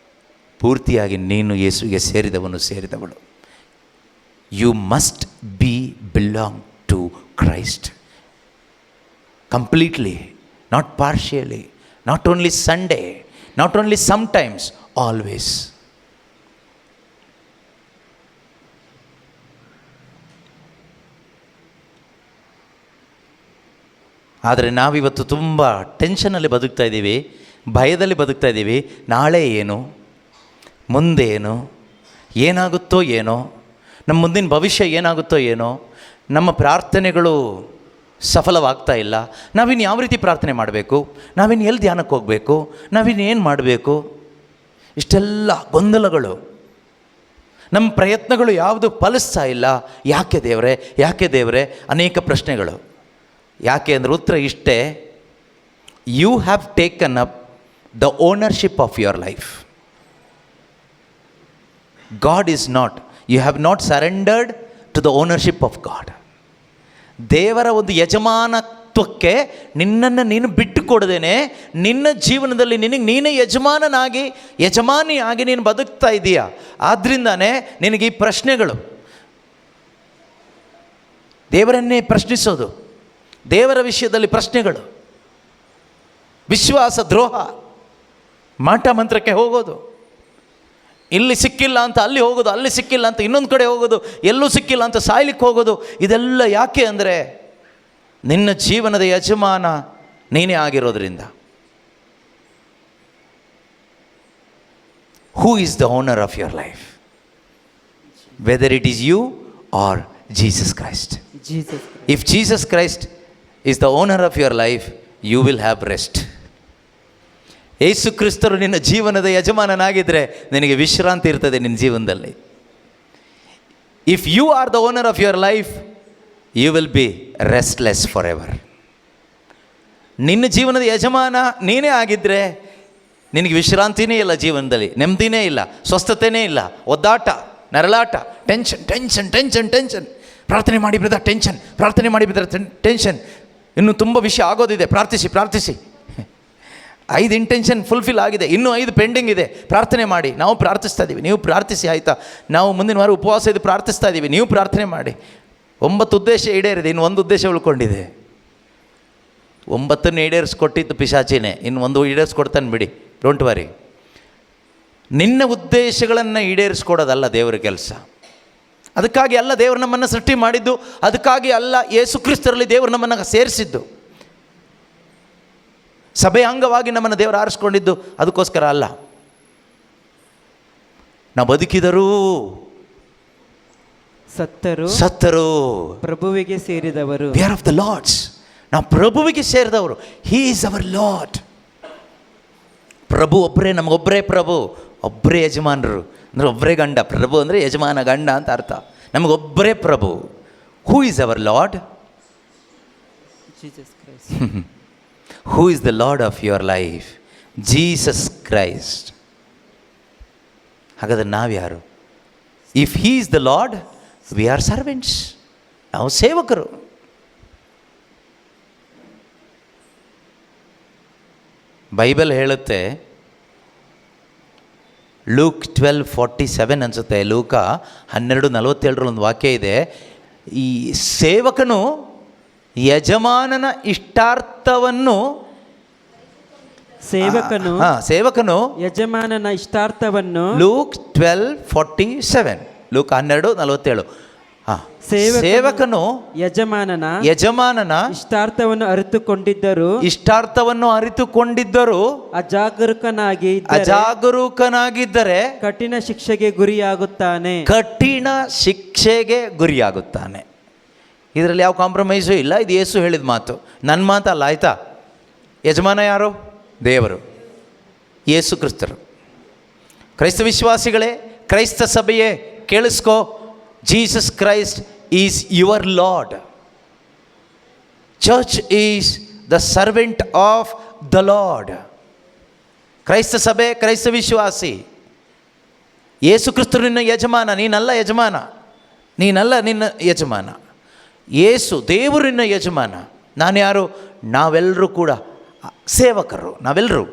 ಪೂರ್ತಿಯಾಗಿ ನೀನು ಯೇಸುವಿಗೆ ಸೇರಿದವಳು. You must belong to Christ completely, not partially, not only Sunday, not only sometimes, always. ಆದರೆ ನಾವಿವತ್ತು ತುಂಬ ಟೆನ್ಷನಲ್ಲಿ ಬದುಕ್ತಾ ಇದ್ದೀವಿ, ಭಯದಲ್ಲಿ ಬದುಕ್ತಾ ಇದ್ದೀವಿ. ನಾಳೆ ಏನು, ಮುಂದೆ ಏನು, ಏನಾಗುತ್ತೋ ಏನೋ, ನಮ್ಮ ಮುಂದಿನ ಭವಿಷ್ಯ ಏನಾಗುತ್ತೋ ಏನೋ, ನಮ್ಮ ಪ್ರಾರ್ಥನೆಗಳು ಸಫಲವಾಗ್ತಾ ಇಲ್ಲ. ನಾವಿನ್ನು ಯಾವ ರೀತಿ ಪ್ರಾರ್ಥನೆ ಮಾಡಬೇಕು, ನಾವಿನ್ನು ಎಲ್ಲಿ ಧ್ಯಾನಕ್ಕೆ ಹೋಗಬೇಕು, ನಾವಿನ್ನೇನು ಮಾಡಬೇಕು, ಇಷ್ಟೆಲ್ಲ ಗೊಂದಲಗಳು. ನಮ್ಮ ಪ್ರಯತ್ನಗಳು ಯಾವುದು ಫಲಿಸ್ತಾ ಇಲ್ಲ. ಯಾಕೆ ದೇವರೇ ಅನೇಕ ಪ್ರಶ್ನೆಗಳು. ಯಾಕೆ ಅಂದರೆ ಉತ್ತರ ಇಷ್ಟೇ: you have taken up the ownership of your life. God is not, you have not surrendered to the ownership of God. ದೇವರ ಒಂದು ಯಜಮಾನತ್ವಕ್ಕೆ ನಿನ್ನನ್ನು ನೀನು ಬಿಟ್ಟು ಕೊಡದೇನೆ, ನಿನ್ನ ಜೀವನದಲ್ಲಿ ನೀನೇ ಯಜಮಾನಿಯಾಗಿ ನೀನು ಬದುಕ್ತಾ ಇದ್ದೀಯಾ. ಆದ್ದರಿಂದಾನೇ ನಿನಗೆ ಈ ಪ್ರಶ್ನೆಗಳು, ದೇವರನ್ನೇ ಪ್ರಶ್ನಿಸೋದು, ದೇವರ ವಿಷಯದಲ್ಲಿ ಪ್ರಶ್ನೆಗಳು, ವಿಶ್ವಾಸ ದ್ರೋಹ, ಮಾಟ ಮಂತ್ರಕ್ಕೆ ಹೋಗೋದು, ಇಲ್ಲಿ ಸಿಕ್ಕಿಲ್ಲ ಅಂತ ಅಲ್ಲಿ ಹೋಗೋದು, ಅಲ್ಲಿ ಸಿಕ್ಕಿಲ್ಲ ಅಂತ ಇನ್ನೊಂದು ಕಡೆ ಹೋಗೋದು, ಎಲ್ಲೂ ಸಿಕ್ಕಿಲ್ಲ ಅಂತ ಸಾಯ್ಲಿಕ್ಕೆ ಹೋಗೋದು. ಇದೆಲ್ಲ ಯಾಕೆ ಅಂದರೆ ನಿನ್ನ ಜೀವನದ ಯಜಮಾನ ನೀನೇ ಆಗಿರೋದ್ರಿಂದ. Who is the owner of your life? Whether it is you or Jesus Christ. If Jesus Christ is the owner of your life, you will have rest. ಯೇಸು ಕ್ರಿಸ್ತರು ನಿನ್ನ ಜೀವನದ ಯಜಮಾನನಾಗಿದ್ದರೆ ನಿನಗೆ ವಿಶ್ರಾಂತಿ ಇರ್ತದೆ ನಿನ್ನ ಜೀವನದಲ್ಲಿ. If you are the owner of your life, you will be restless for ever. ನಿನ್ನ ಜೀವನದ ಯಜಮಾನ ನೀನೇ ಆಗಿದ್ದರೆ ನಿನಗೆ ವಿಶ್ರಾಂತಿನೇ ಇಲ್ಲ, ಜೀವನದಲ್ಲಿ ನೆಮ್ಮದಿನೇ ಇಲ್ಲ, ಸ್ವಸ್ಥತೆಯೇ ಇಲ್ಲ, ಒದ್ದಾಟ, ನರಳಾಟ, ಟೆನ್ಷನ್. ಪ್ರಾರ್ಥನೆ ಮಾಡಿ ಬ್ರದರ್, ಟೆನ್ಷನ್. ಇನ್ನೂ ತುಂಬ ವಿಷಯ ಆಗೋದಿದೆ, ಪ್ರಾರ್ಥಿಸಿ. 5 ಇಂಟೆನ್ಷನ್ ಫುಲ್ಫಿಲ್ ಆಗಿದೆ, ಇನ್ನೂ 5 ಪೆಂಡಿಂಗ್ ಇದೆ. ಪ್ರಾರ್ಥನೆ ಮಾಡಿ. ನಾವು ಪ್ರಾರ್ಥಿಸ್ತಾ ಇದ್ದೀವಿ, ನೀವು ಪ್ರಾರ್ಥಿಸಿ, ಆಯಿತಾ? ನಾವು ಮುಂದಿನ ವಾರ ಉಪವಾಸ ಇದು ಪ್ರಾರ್ಥಿಸ್ತಾ ಇದ್ದೀವಿ, ನೀವು ಪ್ರಾರ್ಥನೆ ಮಾಡಿ. 9 ಉದ್ದೇಶ ಈಡೇರಿದೆ, ಇನ್ನು 1 ಉದ್ದೇಶ ಉಳ್ಕೊಂಡಿದೆ. 9 ಈಡೇರಿಸ್ಕೊಟ್ಟಿದ್ದು ಪಿಶಾಚಿನೇ, ಇನ್ನು 1 ಈಡೇರಿಸ್ಕೊಡ್ತಾನೆ ಬಿಡಿ, ಡೋಂಟ್ ವರಿ. ನಿನ್ನ ಉದ್ದೇಶಗಳನ್ನು ಈಡೇರಿಸ್ಕೊಡೋದಲ್ಲ ದೇವರ ಕೆಲಸ. ಅದಕ್ಕಾಗಿ ಅಲ್ಲ ದೇವರು ನಮ್ಮನ್ನು ಸೃಷ್ಟಿ ಮಾಡಿದ್ದು, ಅದಕ್ಕಾಗಿ ಅಲ್ಲ ಯೇಸು ಕ್ರಿಸ್ತರಲ್ಲಿ ದೇವರು ನಮ್ಮನ್ನು ಸೇರಿಸಿದ್ದು, ಸಭೆಯ ಅಂಗವಾಗಿ ನಮ್ಮನ್ನು ದೇವರು ಆರಿಸ್ಕೊಂಡಿದ್ದು ಅದಕ್ಕೋಸ್ಕರ ಅಲ್ಲ. ನಾವು ಬದುಕಿದರೂ ಸತ್ತರು ಪ್ರಭುವಿಗೆ ಸೇರಿದವರು. We are of the Lord's. ನಾವು ಪ್ರಭುವಿಗೆ ಸೇರಿದವರು. He is our Lord. ಪ್ರಭು ಒಬ್ಬರೇ, ನಮಗೊಬ್ಬರೇ ಪ್ರಭು, ಒಬ್ಬರೇ ಯಜಮಾನರು, ಅಂದರೆ ಒಬ್ಬರೇ ಗಂಡ. ಪ್ರಭು ಅಂದರೆ ಯಜಮಾನ, ಗಂಡ ಅಂತ ಅರ್ಥ. ನಮಗೊಬ್ಬರೇ ಪ್ರಭು. Who is our Lord? Jesus Christ. Who is the Lord of your life? Jesus Christ. ಹಾಗಾದರೆ ನಾವ್ಯಾರು? If he is the Lord, we are servants. ನಾವು ಸೇವಕರು. ಬೈಬಲ್ ಹೇಳುತ್ತೆ, ಲೂಕ್ 12:47 ಅನಿಸುತ್ತೆ, ಲೂಕ 12:47 ಒಂದು ವಾಕ್ಯ ಇದೆ. ಈ ಸೇವಕನು ಯಜಮಾನನ ಇಷ್ಟಾರ್ಥವನ್ನು ಯಜಮಾನನ ಇಷ್ಟಾರ್ಥವನ್ನು ಲೂಕ್ 12:47, ಲೂಕ 12:47. ಸೇವಕನು ಯಜಮಾನನ ಇಷ್ಟಾರ್ಥವನ್ನು ಅರಿತುಕೊಂಡಿದ್ದರು ಅಜಾಗರೂಕನಾಗಿದ್ದರೆ ಕಠಿಣ ಶಿಕ್ಷೆಗೆ ಗುರಿಯಾಗುತ್ತಾನೆ. ಇದರಲ್ಲಿ ಯಾವ ಕಾಂಪ್ರಮೈಸು ಇಲ್ಲ. ಇದು ಯೇಸು ಹೇಳಿದ ಮಾತು, ನನ್ನ ಮಾತಲ್ಲ, ಆಯಿತಾ? ಯಜಮಾನ ಯಾರು? ದೇವರು, ಯೇಸು ಕ್ರಿಸ್ತರು. ಕ್ರೈಸ್ತ ವಿಶ್ವಾಸಿಗಳೇ, ಕ್ರೈಸ್ತ ಸಭೆಯೇ, ಕೇಳಿಸ್ಕೋ. Jesus Christ is your Lord. Church is the servant of the Lord. ಕ್ರೈಸ್ತ ಸಭೆ, ಕ್ರೈಸ್ತ ವಿಶ್ವಾಸಿ, ಯೇಸು ಕ್ರಿಸ್ತರು ನಿನ್ನ ಯಜಮಾನ. ನೀನಲ್ಲ ನಿನ್ನ ಯಜಮಾನ. ಯೇಸು ದೇವರಿನ ಯಜಮಾನ, ನಾನು ಯಾರು? ನಾವೆಲ್ಲರೂ ಕೂಡ ಸೇವಕರು. ನಾವೆಲ್ಲರೂ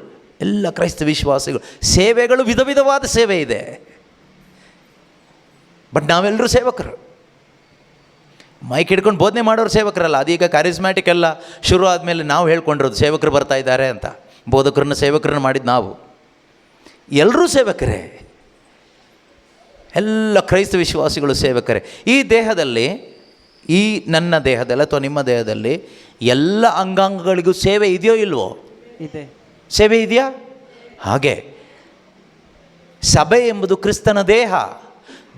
ಎಲ್ಲ ಕ್ರೈಸ್ತ ವಿಶ್ವಾಸಿಗಳು. ಸೇವೆಗಳು ವಿಧ ವಿಧವಾದ ಸೇವೆ ಇದೆ, ಬಟ್ ನಾವೆಲ್ಲರೂ ಸೇವಕರು. ಮೈಕ್ ಹಿಡ್ಕೊಂಡು ಬೋಧನೆ ಮಾಡೋರು ಸೇವಕರಲ್ಲ. ಅದೀಗ ಕ್ಯಾರಿಸ್ಮ್ಯಾಟಿಕ್ ಎಲ್ಲ ಶುರು ಆದಮೇಲೆ ನಾವು ಹೇಳ್ಕೊಂಡಿರೋದು ಸೇವಕರು ಬರ್ತಾ ಇದ್ದಾರೆ ಅಂತ. ಸೇವಕರನ್ನು ಮಾಡಿದ್ದು ನಾವು. ಎಲ್ಲರೂ ಸೇವಕರೇ, ಎಲ್ಲ ಕ್ರೈಸ್ತ ವಿಶ್ವಾಸಿಗಳು ಸೇವಕರೇ. ಈ ದೇಹದಲ್ಲಿ, ಈ ನನ್ನ ದೇಹದಲ್ಲಿ ಅಥವಾ ನಿಮ್ಮ ದೇಹದಲ್ಲಿ ಎಲ್ಲ ಅಂಗಾಂಗಗಳಿಗೂ ಸೇವೆ ಇದೆಯೋ ಇಲ್ವೋ? ಇದೆ. ಸೇವೆ ಇದೆಯಾ? ಹಾಗೆ ಸಭೆ ಎಂಬುದು ಕ್ರಿಸ್ತನ ದೇಹ.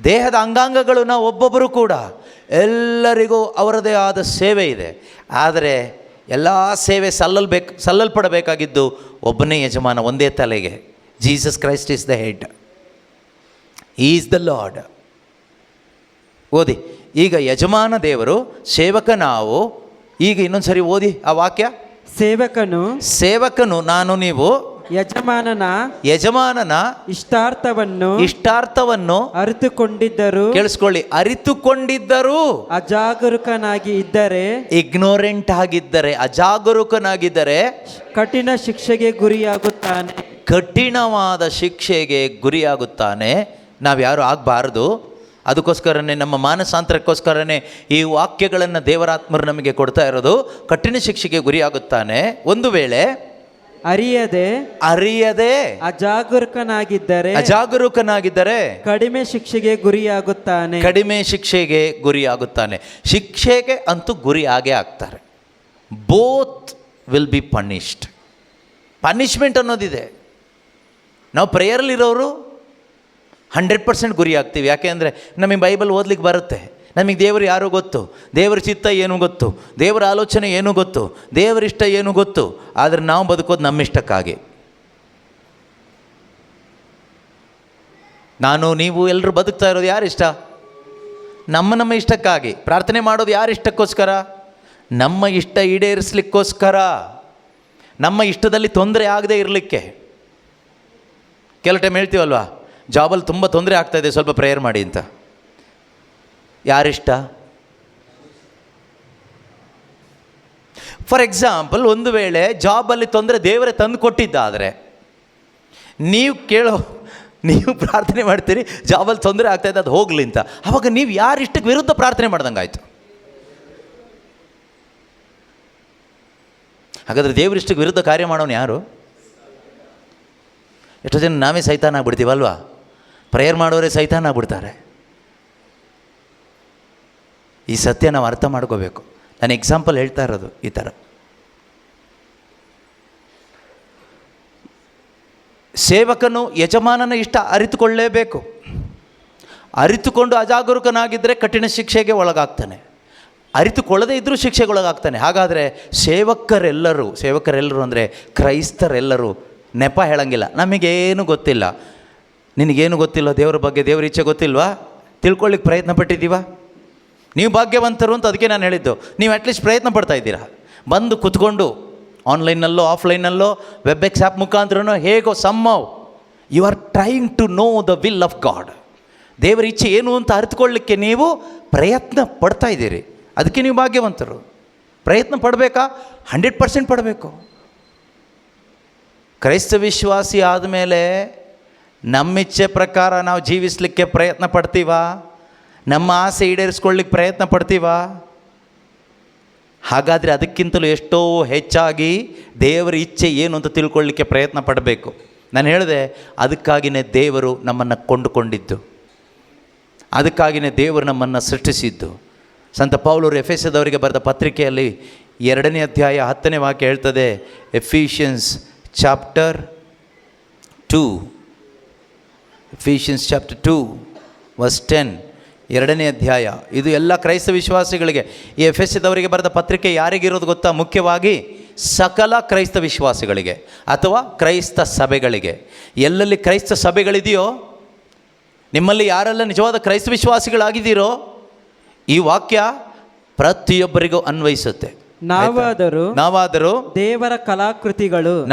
ದೇಹದ ಅಂಗಾಂಗಗಳು ನಾವು ಒಬ್ಬೊಬ್ಬರು ಕೂಡ ಎಲ್ಲರಿಗೂ ಅವರದೇ ಆದ ಸೇವೆ ಇದೆ. ಆದರೆ ಎಲ್ಲ ಸೇವೆ ಸಲ್ಲಲ್ಪಡಬೇಕಾಗಿದ್ದು ಒಬ್ಬನೇ ಯಜಮಾನ, ಒಂದೇ ತಲೆಗೆ. Jesus Christ is the head, he is the lord. ಓದಿ ಈಗ, ಯಜಮಾನ ದೇವರು, ಸೇವಕ ನಾವು. ಈಗ ಇನ್ನೊಂದು ಸರಿ ಓದಿ ಆ ವಾಕ್ಯ. ಸೇವಕನು ನಾನು, ನೀವು ಯಜಮಾನನ ಇಷ್ಟಾರ್ಥವನ್ನು ಅರಿತುಕೊಂಡಿದ್ದರು. ಕೇಳಿಸ್ಕೊಳ್ಳಿ, ಅರಿತುಕೊಂಡಿದ್ದರು. ಅಜಾಗರೂಕನಾಗಿ ಇದ್ದರೆ, ಇಗ್ನೋರೆಂಟ್ ಆಗಿದ್ದರೆ, ಅಜಾಗರೂಕನಾಗಿದ್ದರೆ ಕಠಿಣ ಶಿಕ್ಷೆಗೆ ಗುರಿಯಾಗುತ್ತಾನೆ. ಕಠಿಣವಾದ ಶಿಕ್ಷೆಗೆ ಗುರಿಯಾಗುತ್ತಾನೆ. ನಾವು ಯಾರು ಆಗಬಾರ್ದು. ಅದಕ್ಕೋಸ್ಕರನೇ, ನಮ್ಮ ಮಾನಸಾಂತರಕ್ಕೋಸ್ಕರನೇ ಈ ವಾಕ್ಯಗಳನ್ನು ದೇವರಾತ್ಮರು ನಮಗೆ ಕೊಡ್ತಾ ಇರೋದು. ಕಠಿಣ ಶಿಕ್ಷೆಗೆ ಗುರಿಯಾಗುತ್ತಾನೆ. ಒಂದು ವೇಳೆ ಅರಿಯದೆ ಅಜಾಗರೂಕನಾಗಿದ್ದರೆ ಕಡಿಮೆ ಶಿಕ್ಷೆಗೆ ಗುರಿಯಾಗುತ್ತಾನೆ. ಶಿಕ್ಷೆಗೆ ಅಂತೂ ಗುರಿ ಆಗೇ ಆಗ್ತಾರೆ. Both will be punished. Punishment ಅನ್ನೋದಿದೆ. ನಾವು ಪ್ರೇಯರಲ್ಲಿರೋರು 100% ಗುರಿ ಆಗ್ತೀವಿ. ಯಾಕೆ ಅಂದರೆ ನಮಗೆ ಬೈಬಲ್ ಓದ್ಲಿಕ್ಕೆ ಬರುತ್ತೆ, ನಮಗೆ ದೇವರು ಯಾರು ಗೊತ್ತು, ದೇವರ ಚಿತ್ತ ಏನು ಗೊತ್ತು, ದೇವರ ಆಲೋಚನೆ ಏನು ಗೊತ್ತು, ದೇವರ ಇಷ್ಟ ಏನು ಗೊತ್ತು. ಆದರೆ ನಾವು ಬದುಕೋದು ನಮ್ಮ ಇಷ್ಟಕ್ಕಾಗಿ. ನಾನು, ನೀವು ಎಲ್ಲರೂ ಬದುಕ್ತಾ ಇರೋದು ಯಾರು ಇಷ್ಟ? ನಮ್ಮ ಇಷ್ಟಕ್ಕಾಗಿ. ಪ್ರಾರ್ಥನೆ ಮಾಡೋದು ಯಾರು ಇಷ್ಟಕ್ಕೋಸ್ಕರ? ನಮ್ಮ ಇಷ್ಟ ಈಡೇರಿಸಲಿಕ್ಕೋಸ್ಕರ, ನಮ್ಮ ಇಷ್ಟದಲ್ಲಿ ತೊಂದರೆ ಆಗದೆ ಇರಲಿಕ್ಕೆ. ಕೆಲವು ಟೈಮ್ ಹೇಳ್ತೀವಲ್ವಾ, ಜಾಬಲ್ಲಿ ತುಂಬ ತೊಂದರೆ ಆಗ್ತಾಯಿದೆ, ಸ್ವಲ್ಪ ಪ್ರೇಯರ್ ಮಾಡಿ ಅಂತ. ಯಾರಿಷ್ಟ? ಫಾರ್ ಎಕ್ಸಾಂಪಲ್, ಒಂದು ವೇಳೆ ಜಾಬಲ್ಲಿ ತೊಂದರೆ ದೇವರೇ ತಂದು ಕೊಟ್ಟಿದ್ದಾದರೆ, ನೀವು ಪ್ರಾರ್ಥನೆ ಮಾಡ್ತೀರಿ, ಜಾಬಲ್ಲಿ ತೊಂದರೆ ಆಗ್ತಾಯಿದೆ, ಅದು ಹೋಗಲಿ ಅಂತ. ಆವಾಗ ನೀವು ಯಾರಿಷ್ಟಕ್ಕೆ ವಿರುದ್ಧ ಪ್ರಾರ್ಥನೆ ಮಾಡ್ದಂಗೆ ಆಯಿತು. ಹಾಗಾದರೆ ದೇವರಿಷ್ಟಕ್ಕೆ ವಿರುದ್ಧ ಕಾರ್ಯ ಮಾಡೋನು ಯಾರು? ಎಷ್ಟೋ ಜನ ನಾವೇ ಸೈತಾನ ಆಗ್ಬಿಡ್ತೀವಲ್ವಾ? ಪ್ರೇಯರ್ ಮಾಡೋರೇ ಸೈತಾನ ಆಗ್ಬಿಡ್ತಾರೆ. ಈ ಸತ್ಯ ನಾವು ಅರ್ಥ ಮಾಡ್ಕೋಬೇಕು. ನಾನು ಎಕ್ಸಾಂಪಲ್ ಹೇಳ್ತಾ ಇರೋದು ಈ ಥರ. ಸೇವಕನು ಯಜಮಾನನ ಇಷ್ಟ ಅರಿತುಕೊಳ್ಳಲೇಬೇಕು. ಅರಿತುಕೊಂಡು ಅಜಾಗರೂಕನಾಗಿದ್ದರೆ ಕಠಿಣ ಶಿಕ್ಷೆಗೆ ಒಳಗಾಗ್ತಾನೆ. ಅರಿತುಕೊಳ್ಳದೇ ಇದ್ದರೂ ಶಿಕ್ಷೆಗೆ ಒಳಗಾಗ್ತಾನೆ. ಹಾಗಾದರೆ ಸೇವಕರೆಲ್ಲರೂ ಅಂದರೆ ಕ್ರೈಸ್ತರೆಲ್ಲರೂ ನೆಪ ಹೇಳಂಗಿಲ್ಲ. ನಮಗೇನು ಗೊತ್ತಿಲ್ಲ, ನಿನಗೇನು ಗೊತ್ತಿಲ್ಲ ದೇವರ ಬಗ್ಗೆ, ದೇವರ ಇಚ್ಛೆ ಗೊತ್ತಿಲ್ವಾ? ತಿಳ್ಕೊಳ್ಳಿಕ್ಕೆ ಪ್ರಯತ್ನ ಪಟ್ಟಿದ್ದೀವಾ? ನೀವು ಭಾಗ್ಯವಂತರು ಅಂತ ಅದಕ್ಕೆ ನಾನು ಹೇಳಿದ್ದು. ನೀವು ಅಟ್ಲೀಸ್ಟ್ ಪ್ರಯತ್ನ ಪಡ್ತಾ ಇದ್ದೀರಾ. ಬಂದು ಕುತ್ಕೊಂಡು ಆನ್ಲೈನಲ್ಲೋ ಆಫ್ಲೈನಲ್ಲೋ ವೆಬ್ಎಕ್ಸ್ ಆ್ಯಪ್ ಮುಖಾಂತರನೋ ಹೇಗೋ somehow you are trying to know the will of God. ದೇವರ ಇಚ್ಛೆ ಏನು ಅಂತ ಅರಿತುಕೊಳ್ಳಲಿಕ್ಕೆ ನೀವು ಪ್ರಯತ್ನ ಪಡ್ತಾ ಇದ್ದೀರಿ. ಅದಕ್ಕೆ ನೀವು ಭಾಗ್ಯವಂತರು. ಪ್ರಯತ್ನ ಪಡಬೇಕಾ? 100% ಪಡಬೇಕು. ಕ್ರೈಸ್ತ ವಿಶ್ವಾಸಿ ಆದಮೇಲೆ ನಮ್ಮಿಚ್ಛೆ ಪ್ರಕಾರ ನಾವು ಜೀವಿಸಲಿಕ್ಕೆ ಪ್ರಯತ್ನ ಪಡ್ತೀವಾ? ನಮ್ಮ ಆಸೆ ಈಡೇರಿಸ್ಕೊಳ್ಳಿಕ್ಕೆ ಪ್ರಯತ್ನ ಪಡ್ತೀವಾ? ಹಾಗಾದರೆ ಅದಕ್ಕಿಂತಲೂ ಎಷ್ಟೋ ಹೆಚ್ಚಾಗಿ ದೇವರ ಇಚ್ಛೆ ಏನು ಅಂತ ತಿಳ್ಕೊಳ್ಳಿಕ್ಕೆ ಪ್ರಯತ್ನ ಪಡಬೇಕು. ನಾನು ಹೇಳಿದೆ, ಅದಕ್ಕಾಗಿಯೇ ದೇವರು ನಮ್ಮನ್ನು ಕೊಂಡುಕೊಂಡಿದ್ದು, ಅದಕ್ಕಾಗಿಯೇ ದೇವರು ನಮ್ಮನ್ನು ಸೃಷ್ಟಿಸಿದ್ದು. ಸಂತ ಪೌಲರು ಎಫೆಸದವರಿಗೆ ಬರೆದ ಪತ್ರಿಕೆಯಲ್ಲಿ 2ನೇ ಅಧ್ಯಾಯ 10ನೇ ವಾಕ್ಯ ಹೇಳ್ತದೆ. ಎಫಿಷಿಯನ್ಸ್ ಚಾಪ್ಟರ್ 2 ವರ್ಸ್ 10, 2ನೇ ಅಧ್ಯಾಯ. ಇದು ಎಲ್ಲ ಕ್ರೈಸ್ತ ವಿಶ್ವಾಸಿಗಳಿಗೆ. ಈ ಎಫೆಸದವರಿಗೆ ಬರೆದ ಪತ್ರಿಕೆ ಯಾರಿಗಿರೋದು ಗೊತ್ತಾ? ಮುಖ್ಯವಾಗಿ ಸಕಲ ಕ್ರೈಸ್ತ ವಿಶ್ವಾಸಿಗಳಿಗೆ ಅಥವಾ ಕ್ರೈಸ್ತ ಸಭೆಗಳಿಗೆ. ಎಲ್ಲೆಲ್ಲಿ ಕ್ರೈಸ್ತ ಸಭೆಗಳಿದೆಯೋ, ನಿಮ್ಮಲ್ಲಿ ಯಾರೆಲ್ಲ ನಿಜವಾದ ಕ್ರೈಸ್ತ ವಿಶ್ವಾಸಿಗಳಾಗಿದ್ದೀರೋ, ಈ ವಾಕ್ಯ ಪ್ರತಿಯೊಬ್ಬರಿಗೂ ಅನ್ವಯಿಸುತ್ತೆ. ನಾವಾದರೂ ದೇವರ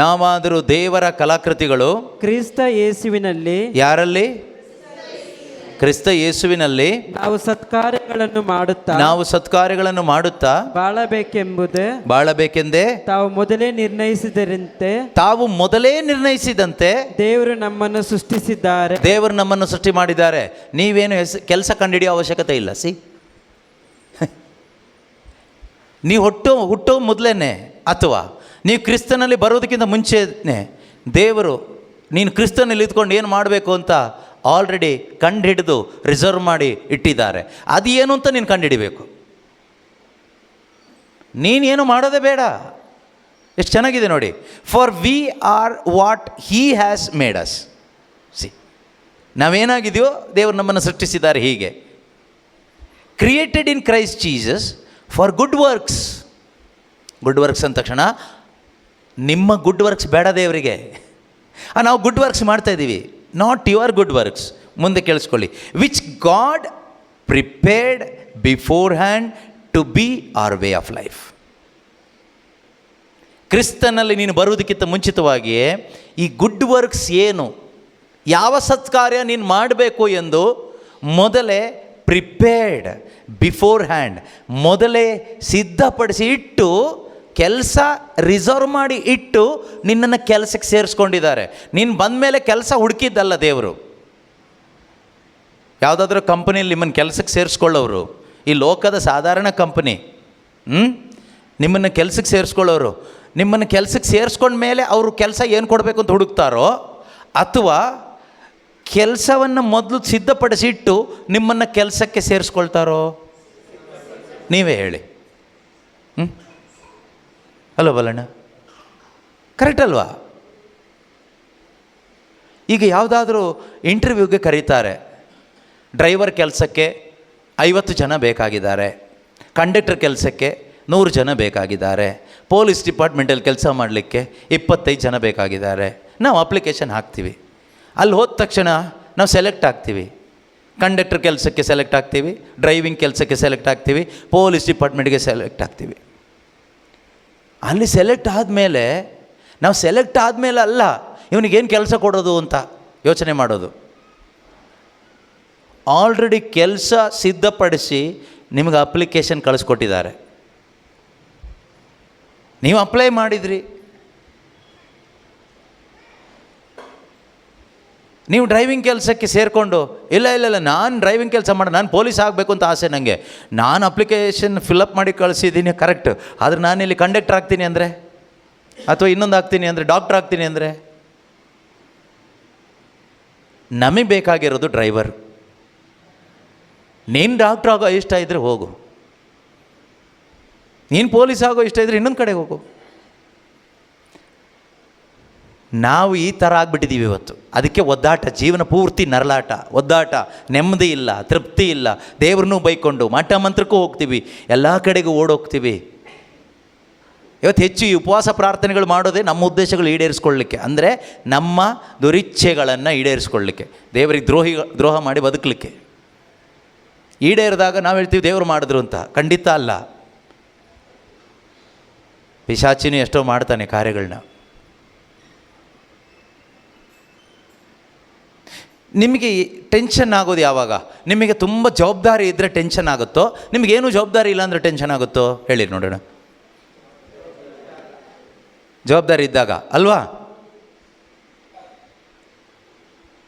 ಕಲಾಕೃತಿಗಳು ಕ್ರಿಸ್ತ ಯೇಸುವಿನಲ್ಲಿ. ಯಾರಲ್ಲಿ? ಕ್ರಿಸ್ತ ಯೇಸುವಿನಲ್ಲಿ ನಾವು ಸತ್ಕಾರ್ಯಗಳನ್ನು ಮಾಡುತ್ತಾ ಬಾಳಬೇಕೆಂದೇ ತಾವು ಮೊದಲೇ ನಿರ್ಣಯಿಸಿದಂತೆ ದೇವರು ನಮ್ಮನ್ನು ಸೃಷ್ಟಿಸಿದ್ದಾರೆ. ದೇವರು ನಮ್ಮನ್ನು ಸೃಷ್ಟಿ ಮಾಡಿದ್ದಾರೆ. ನೀವೇನು ಕೆಲಸ ಕಂಡುಹಿಡಿಯೋ ಅವಶ್ಯಕತೆ ಇಲ್ಲ. ನೀವು ಹುಟ್ಟೋ ಮೊದಲೇನೆ ಅಥವಾ ನೀವು ಕ್ರಿಸ್ತನಲ್ಲಿ ಬರೋದಕ್ಕಿಂತ ಮುಂಚೆನೆ ದೇವರು ನೀನು ಕ್ರಿಸ್ತನಲ್ಲಿ ಇದ್ಕೊಂಡು ಏನು ಮಾಡಬೇಕು ಅಂತ ಆಲ್ರೆಡಿ ಕಂಡುಹಿಡಿದು ರಿಸರ್ವ್ ಮಾಡಿ ಇಟ್ಟಿದ್ದಾರೆ. ಅದು ಏನು ಅಂತ ನೀನು ಕಂಡುಹಿಡಿಬೇಕು. ನೀನೇನು ಮಾಡೋದೇ ಬೇಡ. ಎಷ್ಟು ಚೆನ್ನಾಗಿದೆ ನೋಡಿ. For we are what he has made us. ನಾವೇನಾಗಿದೆಯೋ ದೇವರು ನಮ್ಮನ್ನು ಸೃಷ್ಟಿಸಿದ್ದಾರೆ ಹೀಗೆ. Created in Christ Jesus for good works. Good works ಅಂದ ತಕ್ಷಣ ನಿಮ್ಮ ಗುಡ್ ವರ್ಕ್ಸ್ ಬೇಡ ದೇವರಿಗೆ. ನಾವು ಗುಡ್ ವರ್ಕ್ಸ್ ಮಾಡ್ತಾಯಿದ್ದೀವಿ. Not your good works. ಮುಂದೆ ಕೇಳಿಸ್ಕೊಳ್ಳಿ. Which God prepared beforehand to be our way of life. ಕ್ರಿಸ್ತನಲ್ಲಿ ನೀನು ಬರುವುದಕ್ಕಿಂತ ಮುಂಚಿತವಾಗಿಯೇ ಈ ಗುಡ್ ವರ್ಕ್ಸ್ ಏನು, ಯಾವ ಸತ್ಕಾರ್ಯ ನೀನು ಮಾಡಬೇಕು ಎಂದು ಮೊದಲೇ ಪ್ರಿಪೇರ್ಡ್ ಬಿಫೋರ್ ಹ್ಯಾಂಡ್, ಮೊದಲೇ ಸಿದ್ಧಪಡಿಸಿ ಇಟ್ಟು, ಕೆಲಸ ರಿಸರ್ವ್ ಮಾಡಿ ಇಟ್ಟು ನಿನ್ನನ್ನು ಕೆಲಸಕ್ಕೆ ಸೇರಿಸ್ಕೊಂಡಿದ್ದಾರೆ. ನೀನು ಬಂದ ಮೇಲೆ ಕೆಲಸ ಹುಡುಕಿದ್ದಲ್ಲ ದೇವರು. ಯಾವುದಾದ್ರೂ ಕಂಪನಿಯಲ್ಲಿ ನಿಮ್ಮನ್ನು ಕೆಲಸಕ್ಕೆ ಸೇರಿಸ್ಕೊಳ್ಳೋರು, ಈ ಲೋಕದ ಸಾಧಾರಣ ಕಂಪನಿ ನಿಮ್ಮನ್ನು ಕೆಲಸಕ್ಕೆ ಸೇರಿಸ್ಕೊಳ್ಳೋರು, ನಿಮ್ಮನ್ನು ಕೆಲಸಕ್ಕೆ ಸೇರಿಸ್ಕೊಂಡ ಮೇಲೆ ಅವರು ಕೆಲಸ ಏನು ಕೊಡಬೇಕು ಅಂತ ಹುಡುಕ್ತಾರೋ, ಅಥವಾ ಕೆಲಸವನ್ನು ಮೊದಲು ಸಿದ್ಧಪಡಿಸಿಟ್ಟು ನಿಮ್ಮನ್ನು ಕೆಲಸಕ್ಕೆ ಸೇರಿಸ್ಕೊಳ್ತಾರೋ? ನೀವೇ ಹೇಳಿ. ಅಲ್ವ ಬಲ್ಲಣ್ಣ? ಕರೆಕ್ಟ್ ಅಲ್ವಾ? ಈಗ ಯಾವುದಾದ್ರೂ ಇಂಟರ್ವ್ಯೂಗೆ ಕರೀತಾರೆ. ಡ್ರೈವರ್ ಕೆಲಸಕ್ಕೆ 50 ಜನ ಬೇಕಾಗಿದ್ದಾರೆ, ಕಂಡಕ್ಟರ್ ಕೆಲಸಕ್ಕೆ 100 ಜನ ಬೇಕಾಗಿದ್ದಾರೆ, ಪೊಲೀಸ್ ಡಿಪಾರ್ಟ್ಮೆಂಟಲ್ಲಿ ಕೆಲಸ ಮಾಡಲಿಕ್ಕೆ 25 ಜನ ಬೇಕಾಗಿದ್ದಾರೆ. ನಾವು ಅಪ್ಲಿಕೇಶನ್ ಹಾಕ್ತೀವಿ. ಅಲ್ಲಿ ಹೋದ ತಕ್ಷಣ ನಾವು ಸೆಲೆಕ್ಟ್ ಆಗ್ತೀವಿ. ಕಂಡಕ್ಟರ್ ಕೆಲಸಕ್ಕೆ ಸೆಲೆಕ್ಟ್ ಆಗ್ತೀವಿ, ಡ್ರೈವಿಂಗ್ ಕೆಲಸಕ್ಕೆ ಸೆಲೆಕ್ಟ್ ಆಗ್ತೀವಿ, ಪೊಲೀಸ್ ಡಿಪಾರ್ಟ್ಮೆಂಟ್ಗೆ ಸೆಲೆಕ್ಟ್ ಆಗ್ತೀವಿ. ಅಲ್ಲಿ ಸೆಲೆಕ್ಟ್ ಆದಮೇಲೆ ನಾವು ಸೆಲೆಕ್ಟ್ ಆದಮೇಲೆ ಅಲ್ಲ ಇವನಿಗೇನು ಕೆಲಸ ಕೊಡೋದು ಅಂತ ಯೋಚನೆ ಮಾಡೋದು. ಆಲ್ರೆಡಿ ಕೆಲಸ ಸಿದ್ಧಪಡಿಸಿ ನಿಮಗೆ ಅಪ್ಲಿಕೇಶನ್ ಕಳಿಸ್ಕೊಟ್ಟಿದ್ದಾರೆ. ನೀವು ಅಪ್ಲೈ ಮಾಡಿದ್ರಿ. ನೀವು ಡ್ರೈವಿಂಗ್ ಕೆಲಸಕ್ಕೆ ಸೇರಿಕೊಂಡು ಇಲ್ಲ ನಾನು ಡ್ರೈವಿಂಗ್ ಕೆಲಸ ನಾನು ಪೊಲೀಸ್ ಆಗಬೇಕು ಅಂತ ಆಸೆ ನನಗೆ, ನಾನು ಅಪ್ಲಿಕೇಶನ್ ಫಿಲಪ್ ಮಾಡಿ ಕಳಿಸಿದ್ದೀನಿ ಕರೆಕ್ಟ್, ಆದರೆ ನಾನು ಇಲ್ಲಿ ಕಂಡಕ್ಟರ್ ಆಗ್ತೀನಿ ಅಂದರೆ, ಅಥವಾ ಇನ್ನೊಂದು ಆಗ್ತೀನಿ ಅಂದರೆ, ಡಾಕ್ಟರ್ ಆಗ್ತೀನಿ ಅಂದರೆ, ನಮಗೆ ಬೇಕಾಗಿರೋದು ಡ್ರೈವರ್. ನೀನು ಡಾಕ್ಟ್ರ್ ಆಗೋ ಇಷ್ಟ ಇದ್ದರೆ ಹೋಗು, ನೀನು ಪೊಲೀಸ್ ಆಗೋ ಇಷ್ಟ ಇದ್ದರೆ ಇನ್ನೊಂದು ಕಡೆ ಹೋಗು. ನಾವು ಈ ಥರ ಆಗಿಬಿಟ್ಟಿದ್ದೀವಿ ಇವತ್ತು. ಅದಕ್ಕೆ ಒದ್ದಾಟ, ಜೀವನ ಪೂರ್ತಿ ನರಳಾಟ, ಒದ್ದಾಟ, ನೆಮ್ಮದಿ ಇಲ್ಲ, ತೃಪ್ತಿ ಇಲ್ಲ. ದೇವ್ರನ್ನೂ ಬೈಕೊಂಡು ಮಠ ಮಂತ್ರಕ್ಕೂ ಹೋಗ್ತೀವಿ, ಎಲ್ಲ ಕಡೆಗೂ ಓಡೋಗ್ತೀವಿ. ಇವತ್ತು ಹೆಚ್ಚು ಈ ಉಪವಾಸ ಪ್ರಾರ್ಥನೆಗಳು ಮಾಡೋದೇ ನಮ್ಮ ಉದ್ದೇಶಗಳು ಈಡೇರಿಸ್ಕೊಳ್ಳಿಕ್ಕೆ, ಅಂದರೆ ನಮ್ಮ ದುರಿಚ್ಛೆಗಳನ್ನು ಈಡೇರಿಸ್ಕೊಳ್ಳಿಕ್ಕೆ, ದೇವರಿಗೆ ದ್ರೋಹ ಮಾಡಿ ಬದುಕಲಿಕ್ಕೆ. ಈಡೇರಿದಾಗ ನಾವು ಹೇಳ್ತೀವಿ ದೇವರು ಮಾಡಿದ್ರು ಅಂತ. ಖಂಡಿತ ಅಲ್ಲ. ಪಿಶಾಚಿನೂ ಎಷ್ಟೋ ಮಾಡ್ತಾನೆ ಕಾರ್ಯಗಳನ್ನ. ನಿಮಗೆ ಟೆನ್ಷನ್ ಆಗೋದು ಯಾವಾಗ? ನಿಮಗೆ ತುಂಬ ಜವಾಬ್ದಾರಿ ಇದ್ದರೆ ಟೆನ್ಷನ್ ಆಗುತ್ತೋ, ನಿಮಗೇನು ಜವಾಬ್ದಾರಿ ಇಲ್ಲ ಅಂದರೆ ಟೆನ್ಷನ್ ಆಗುತ್ತೋ? ಹೇಳಿ ನೋಡೋಣ. ಜವಾಬ್ದಾರಿ ಇದ್ದಾಗ ಅಲ್ವಾ?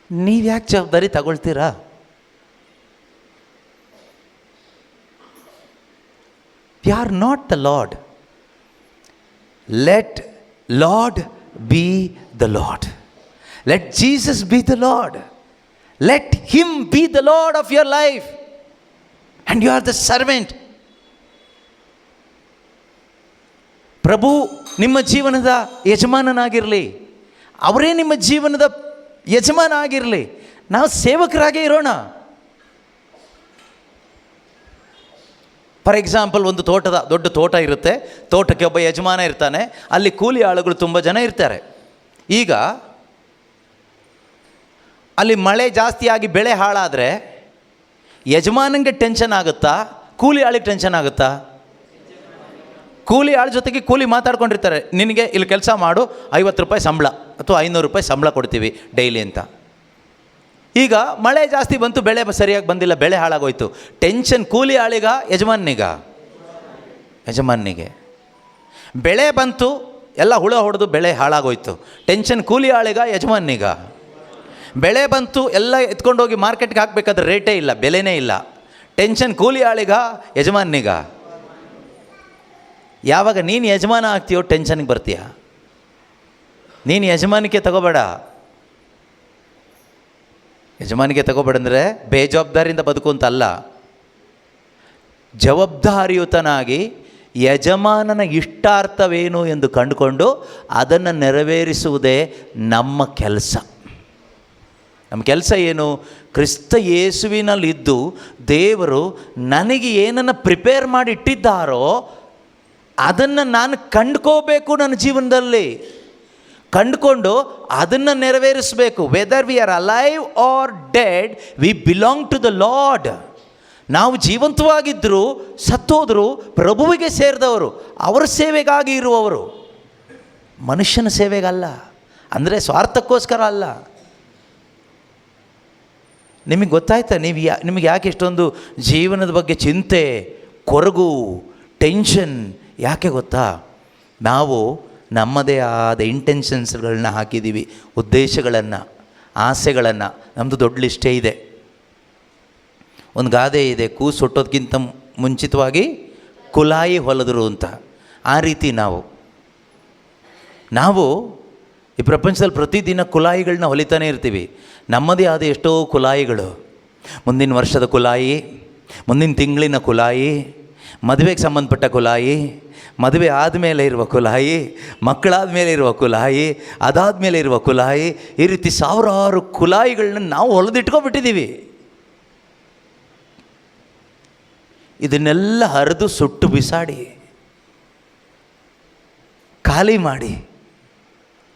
ನೀವು ಯಾಕೆ ಜವಾಬ್ದಾರಿ ತಗೊಳ್ತೀರಾ? We are not the Lord. Let Lord be the Lord. Let Jesus be the Lord. Let him be the Lord of your life and you are the servant. ಪ್ರಭು ನಿಮ್ಮ ಜೀವನದ ಯಜಮಾನನಾಗಿರಲಿ, ಅವರೇ ನಿಮ್ಮ ಜೀವನದ ಯಜಮಾನ ಆಗಿರಲಿ. ನಾವು ಸೇವಕರಾಗೇ ಇರೋಣ. ಫಾರ್ ಎಕ್ಸಾಂಪಲ್, ಒಂದು ದೊಡ್ಡ ತೋಟ ಇರುತ್ತೆ. ತೋಟಕ್ಕೆ ಒಬ್ಬ ಯಜಮಾನ ಇರ್ತಾನೆ, ಅಲ್ಲಿ ಕೂಲಿ ಆಳುಗಳು ತುಂಬ ಜನ ಇರ್ತಾರೆ. ಈಗ ಅಲ್ಲಿ ಮಳೆ ಜಾಸ್ತಿಯಾಗಿ ಬೆಳೆ ಹಾಳಾದರೆ ಯಜಮಾನಂಗೆ ಟೆನ್ಷನ್ ಆಗುತ್ತಾ, ಕೂಲಿ ಆಳಿಗೆ ಟೆನ್ಷನ್ ಆಗುತ್ತಾ? ಕೂಲಿ ಆಳ ಜೊತೆಗೆ ಕೂಲಿ ಮಾತಾಡ್ಕೊಂಡಿರ್ತಾರೆ, ನಿನಗೆ ಇಲ್ಲಿ ಕೆಲಸ ಮಾಡು, 50 ರೂಪಾಯಿ ಸಂಬಳ ಅಥವಾ 500 ರೂಪಾಯಿ ಸಂಬಳ ಕೊಡ್ತೀವಿ ಡೈಲಿ ಅಂತ. ಈಗ ಮಳೆ ಜಾಸ್ತಿ ಬಂತು, ಬೆಳೆ ಸರಿಯಾಗಿ ಬಂದಿಲ್ಲ, ಬೆಳೆ ಹಾಳಾಗೋಯ್ತು. ಟೆನ್ಷನ್ ಕೂಲಿ ಆಳಿಗ ಯಜಮಾನಿಗೆ. ಬೆಳೆ ಬಂತು, ಎಲ್ಲ ಹುಳ ಹೊಡೆದು ಬೆಳೆ ಹಾಳಾಗೋಯ್ತು. ಟೆನ್ಷನ್ ಕೂಲಿ ಆಳಿಗ ಯಜಮಾನಿಗ. ಬೆಳೆ ಬಂತು, ಎಲ್ಲ ಎತ್ಕೊಂಡೋಗಿ ಮಾರ್ಕೆಟ್ಗೆ ಹಾಕಬೇಕಾದ್ರೆ ರೇಟೇ ಇಲ್ಲ, ಬೆಲೆನೇ ಇಲ್ಲ. ಟೆನ್ಷನ್ ಕೂಲಿ ಆಳಿಗ ಯಜಮಾನಿಗ. ಯಾವಾಗ ನೀನು ಯಜಮಾನ ಆಗ್ತೀಯೋ ಟೆನ್ಷನ್ಗೆ ಬರ್ತೀಯ. ನೀನು ಯಜಮಾನಿಕೆ ತಗೋಬೇಡ. ಯಜಮಾನಿಗೆ ತಗೋಬೇಡಂದರೆ ಬೇಜವಾಬ್ದಾರಿಯಿಂದ ಬದುಕು ಅಂತಲ್ಲ. ಜವಾಬ್ದಾರಿಯುತನಾಗಿ ಯಜಮಾನನ ಇಷ್ಟಾರ್ಥವೇನು ಎಂದು ಕಂಡುಕೊಂಡು ಅದನ್ನು ನೆರವೇರಿಸುವುದೇ ನಮ್ಮ ಕೆಲಸ. ನಮ್ಮ ಕೆಲಸ ಏನು? ಕ್ರಿಸ್ತ ಯೇಸುವಿನಲ್ಲಿದ್ದು ದೇವರು ನನಗೆ ಏನನ್ನು ಪ್ರಿಪೇರ್ ಮಾಡಿ ಇಟ್ಟಿದ್ದಾರೋ ಅದನ್ನು ನಾನು ಕಂಡ್ಕೋಬೇಕು. ನನ್ನ ಜೀವನದಲ್ಲಿ ಕಂಡುಕೊಂಡು ಅದನ್ನು ನೆರವೇರಿಸಬೇಕು. Whether we are alive or dead, we belong to the Lord. ನಾವು ಜೀವಂತವಾಗಿದ್ದರೂ ಸತ್ತೋದರೂ ಪ್ರಭುವಿಗೆ ಸೇರಿದವರು, ಅವರ ಸೇವೆಗಾಗಿ ಇರುವವರು, ಮನುಷ್ಯನ ಸೇವೆಗಲ್ಲ. ಅಂದರೆ ಸ್ವಾರ್ಥಕ್ಕೋಸ್ಕರ ಅಲ್ಲ. ನಿಮಗೆ ಗೊತ್ತಾಯ್ತಾ? ನಿಮಗೆ ಯಾಕೆ ಇಷ್ಟೊಂದು ಜೀವನದ ಬಗ್ಗೆ ಚಿಂತೆ, ಕೊರಗು, ಟೆನ್ಷನ್ ಯಾಕೆ ಗೊತ್ತಾ? ನಾವು ನಮ್ಮದೇ ಆದ ಇಂಟೆನ್ಷನ್ಸ್ಗಳನ್ನ ಹಾಕಿದ್ದೀವಿ, ಉದ್ದೇಶಗಳನ್ನು, ಆಸೆಗಳನ್ನು. ನಮ್ಮದು ದೊಡ್ಡ ಲಿಸ್ಟೇ ಇದೆ. ಒಂದು ಗಾದೆ ಇದೆ, ಕೂಸು ಹುಟ್ಟೋದಕ್ಕಿಂತ ಮುಂಚಿತವಾಗಿ ಕುಲಾಯಿ ಹೊಲಿದ್ರು ಅಂತ. ಆ ರೀತಿ ನಾವು ಈ ಪ್ರಪಂಚದಲ್ಲಿ ಪ್ರತಿದಿನ ಕುಲಾಯಿಗಳನ್ನ ಹೊಲಿತಾನೆ ಇರ್ತೀವಿ. ನಮ್ಮದೇ ಆದ ಎಷ್ಟೋ ಕುಲಾಯಿಗಳು. ಮುಂದಿನ ವರ್ಷದ ಕುಲಾಯಿ, ಮುಂದಿನ ತಿಂಗಳಿನ ಕುಲಾಯಿ, ಮದುವೆಗೆ ಸಂಬಂಧಪಟ್ಟ ಕುಲಾಯಿ, ಮದುವೆ ಆದಮೇಲೆ ಇರುವ ಕುಲಾಯಿ, ಮಕ್ಕಳಾದ ಮೇಲೆ ಇರುವ ಕುಲಾಯಿ, ಅದಾದಮೇಲೆ ಇರುವ ಕುಲಾಯಿ, ಈ ರೀತಿ ಸಾವಿರಾರು ಕುಲಾಯಿಗಳನ್ನ ನಾವು ಹೊಲಿದಿಟ್ಕೊಬಿಟ್ಟಿದ್ದೀವಿ. ಇದನ್ನೆಲ್ಲ ಹರಿದು ಸುಟ್ಟು ಬಿಸಾಡಿ, ಖಾಲಿ ಮಾಡಿ.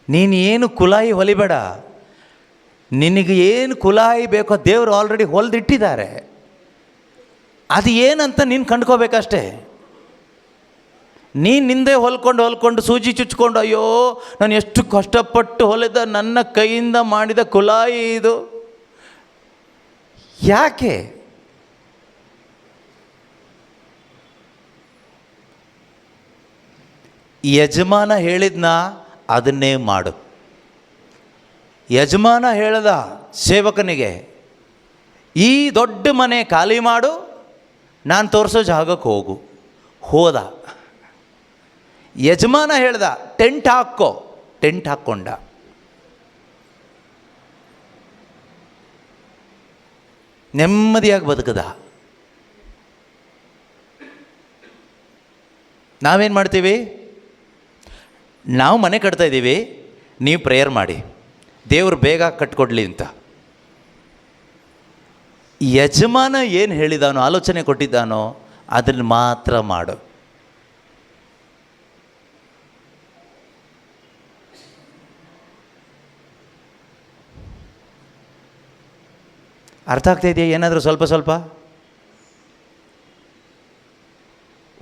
ನೀನು ಏನು ಕುಲಾಯಿ ಹೊಲಿಬೇಡ. ನಿನಗೆ ಏನು ಕುಲಾಯಿ ಬೇಕೋ ದೇವರು ಆಲ್ರೆಡಿ ಹೊಲಿದಿಟ್ಟಿದ್ದಾರೆ. ಅದು ಏನಂತ ನೀನು ಕಂಡ್ಕೋಬೇಕಷ್ಟೇ. ನೀನು ನಿಂದೆ ಹೊಲ್ಕೊಂಡು ಸೂಜಿ ಚುಚ್ಕೊಂಡು, ಅಯ್ಯೋ ನಾನು ಎಷ್ಟು ಕಷ್ಟಪಟ್ಟು ಹೊಲಿದ ನನ್ನ ಕೈಯಿಂದ ಮಾಡಿದ ಕುಲಾಯಿ ಇದು, ಯಾಕೆ? ಯಜಮಾನ ಹೇಳಿದ್ನ ಅದನ್ನೇ ಮಾಡು. ಯಜಮಾನ ಹೇಳ್ದ ಸೇವಕನಿಗೆ, ಈ ದೊಡ್ಡ ಮನೆ ಖಾಲಿ ಮಾಡು, ನಾನು ತೋರಿಸೋ ಜಾಗಕ್ಕೆ ಹೋಗು. ಹೋದ. ಯಜಮಾನ ಹೇಳ್ದ ಟೆಂಟ್ ಹಾಕ್ಕೋ, ಟೆಂಟ್ ಹಾಕ್ಕೊಂಡ. ನೆಮ್ಮದಿಯಾಗಿ ಬದುಕದ. ನಾವೇನು ಮಾಡ್ತೀವಿ? ನಾವು ಮನೆ ಕಟ್ತಾ ಇದ್ದೀವಿ, ನೀವು ಪ್ರೇಯರ್ ಮಾಡಿ ದೇವರು ಬೇಗ ಕಟ್ಕೊಡ್ಲಿ ಅಂತ. ಯಜಮಾನ ಏನು ಹೇಳಿದಾನೋ, ಆಲೋಚನೆ ಕೊಟ್ಟಿದ್ದಾನೋ ಅದನ್ನು ಮಾತ್ರ ಮಾಡು. ಅರ್ಥ ಆಗ್ತಾ ಇದೆಯಾ? ಏನಾದರೂ ಸ್ವಲ್ಪ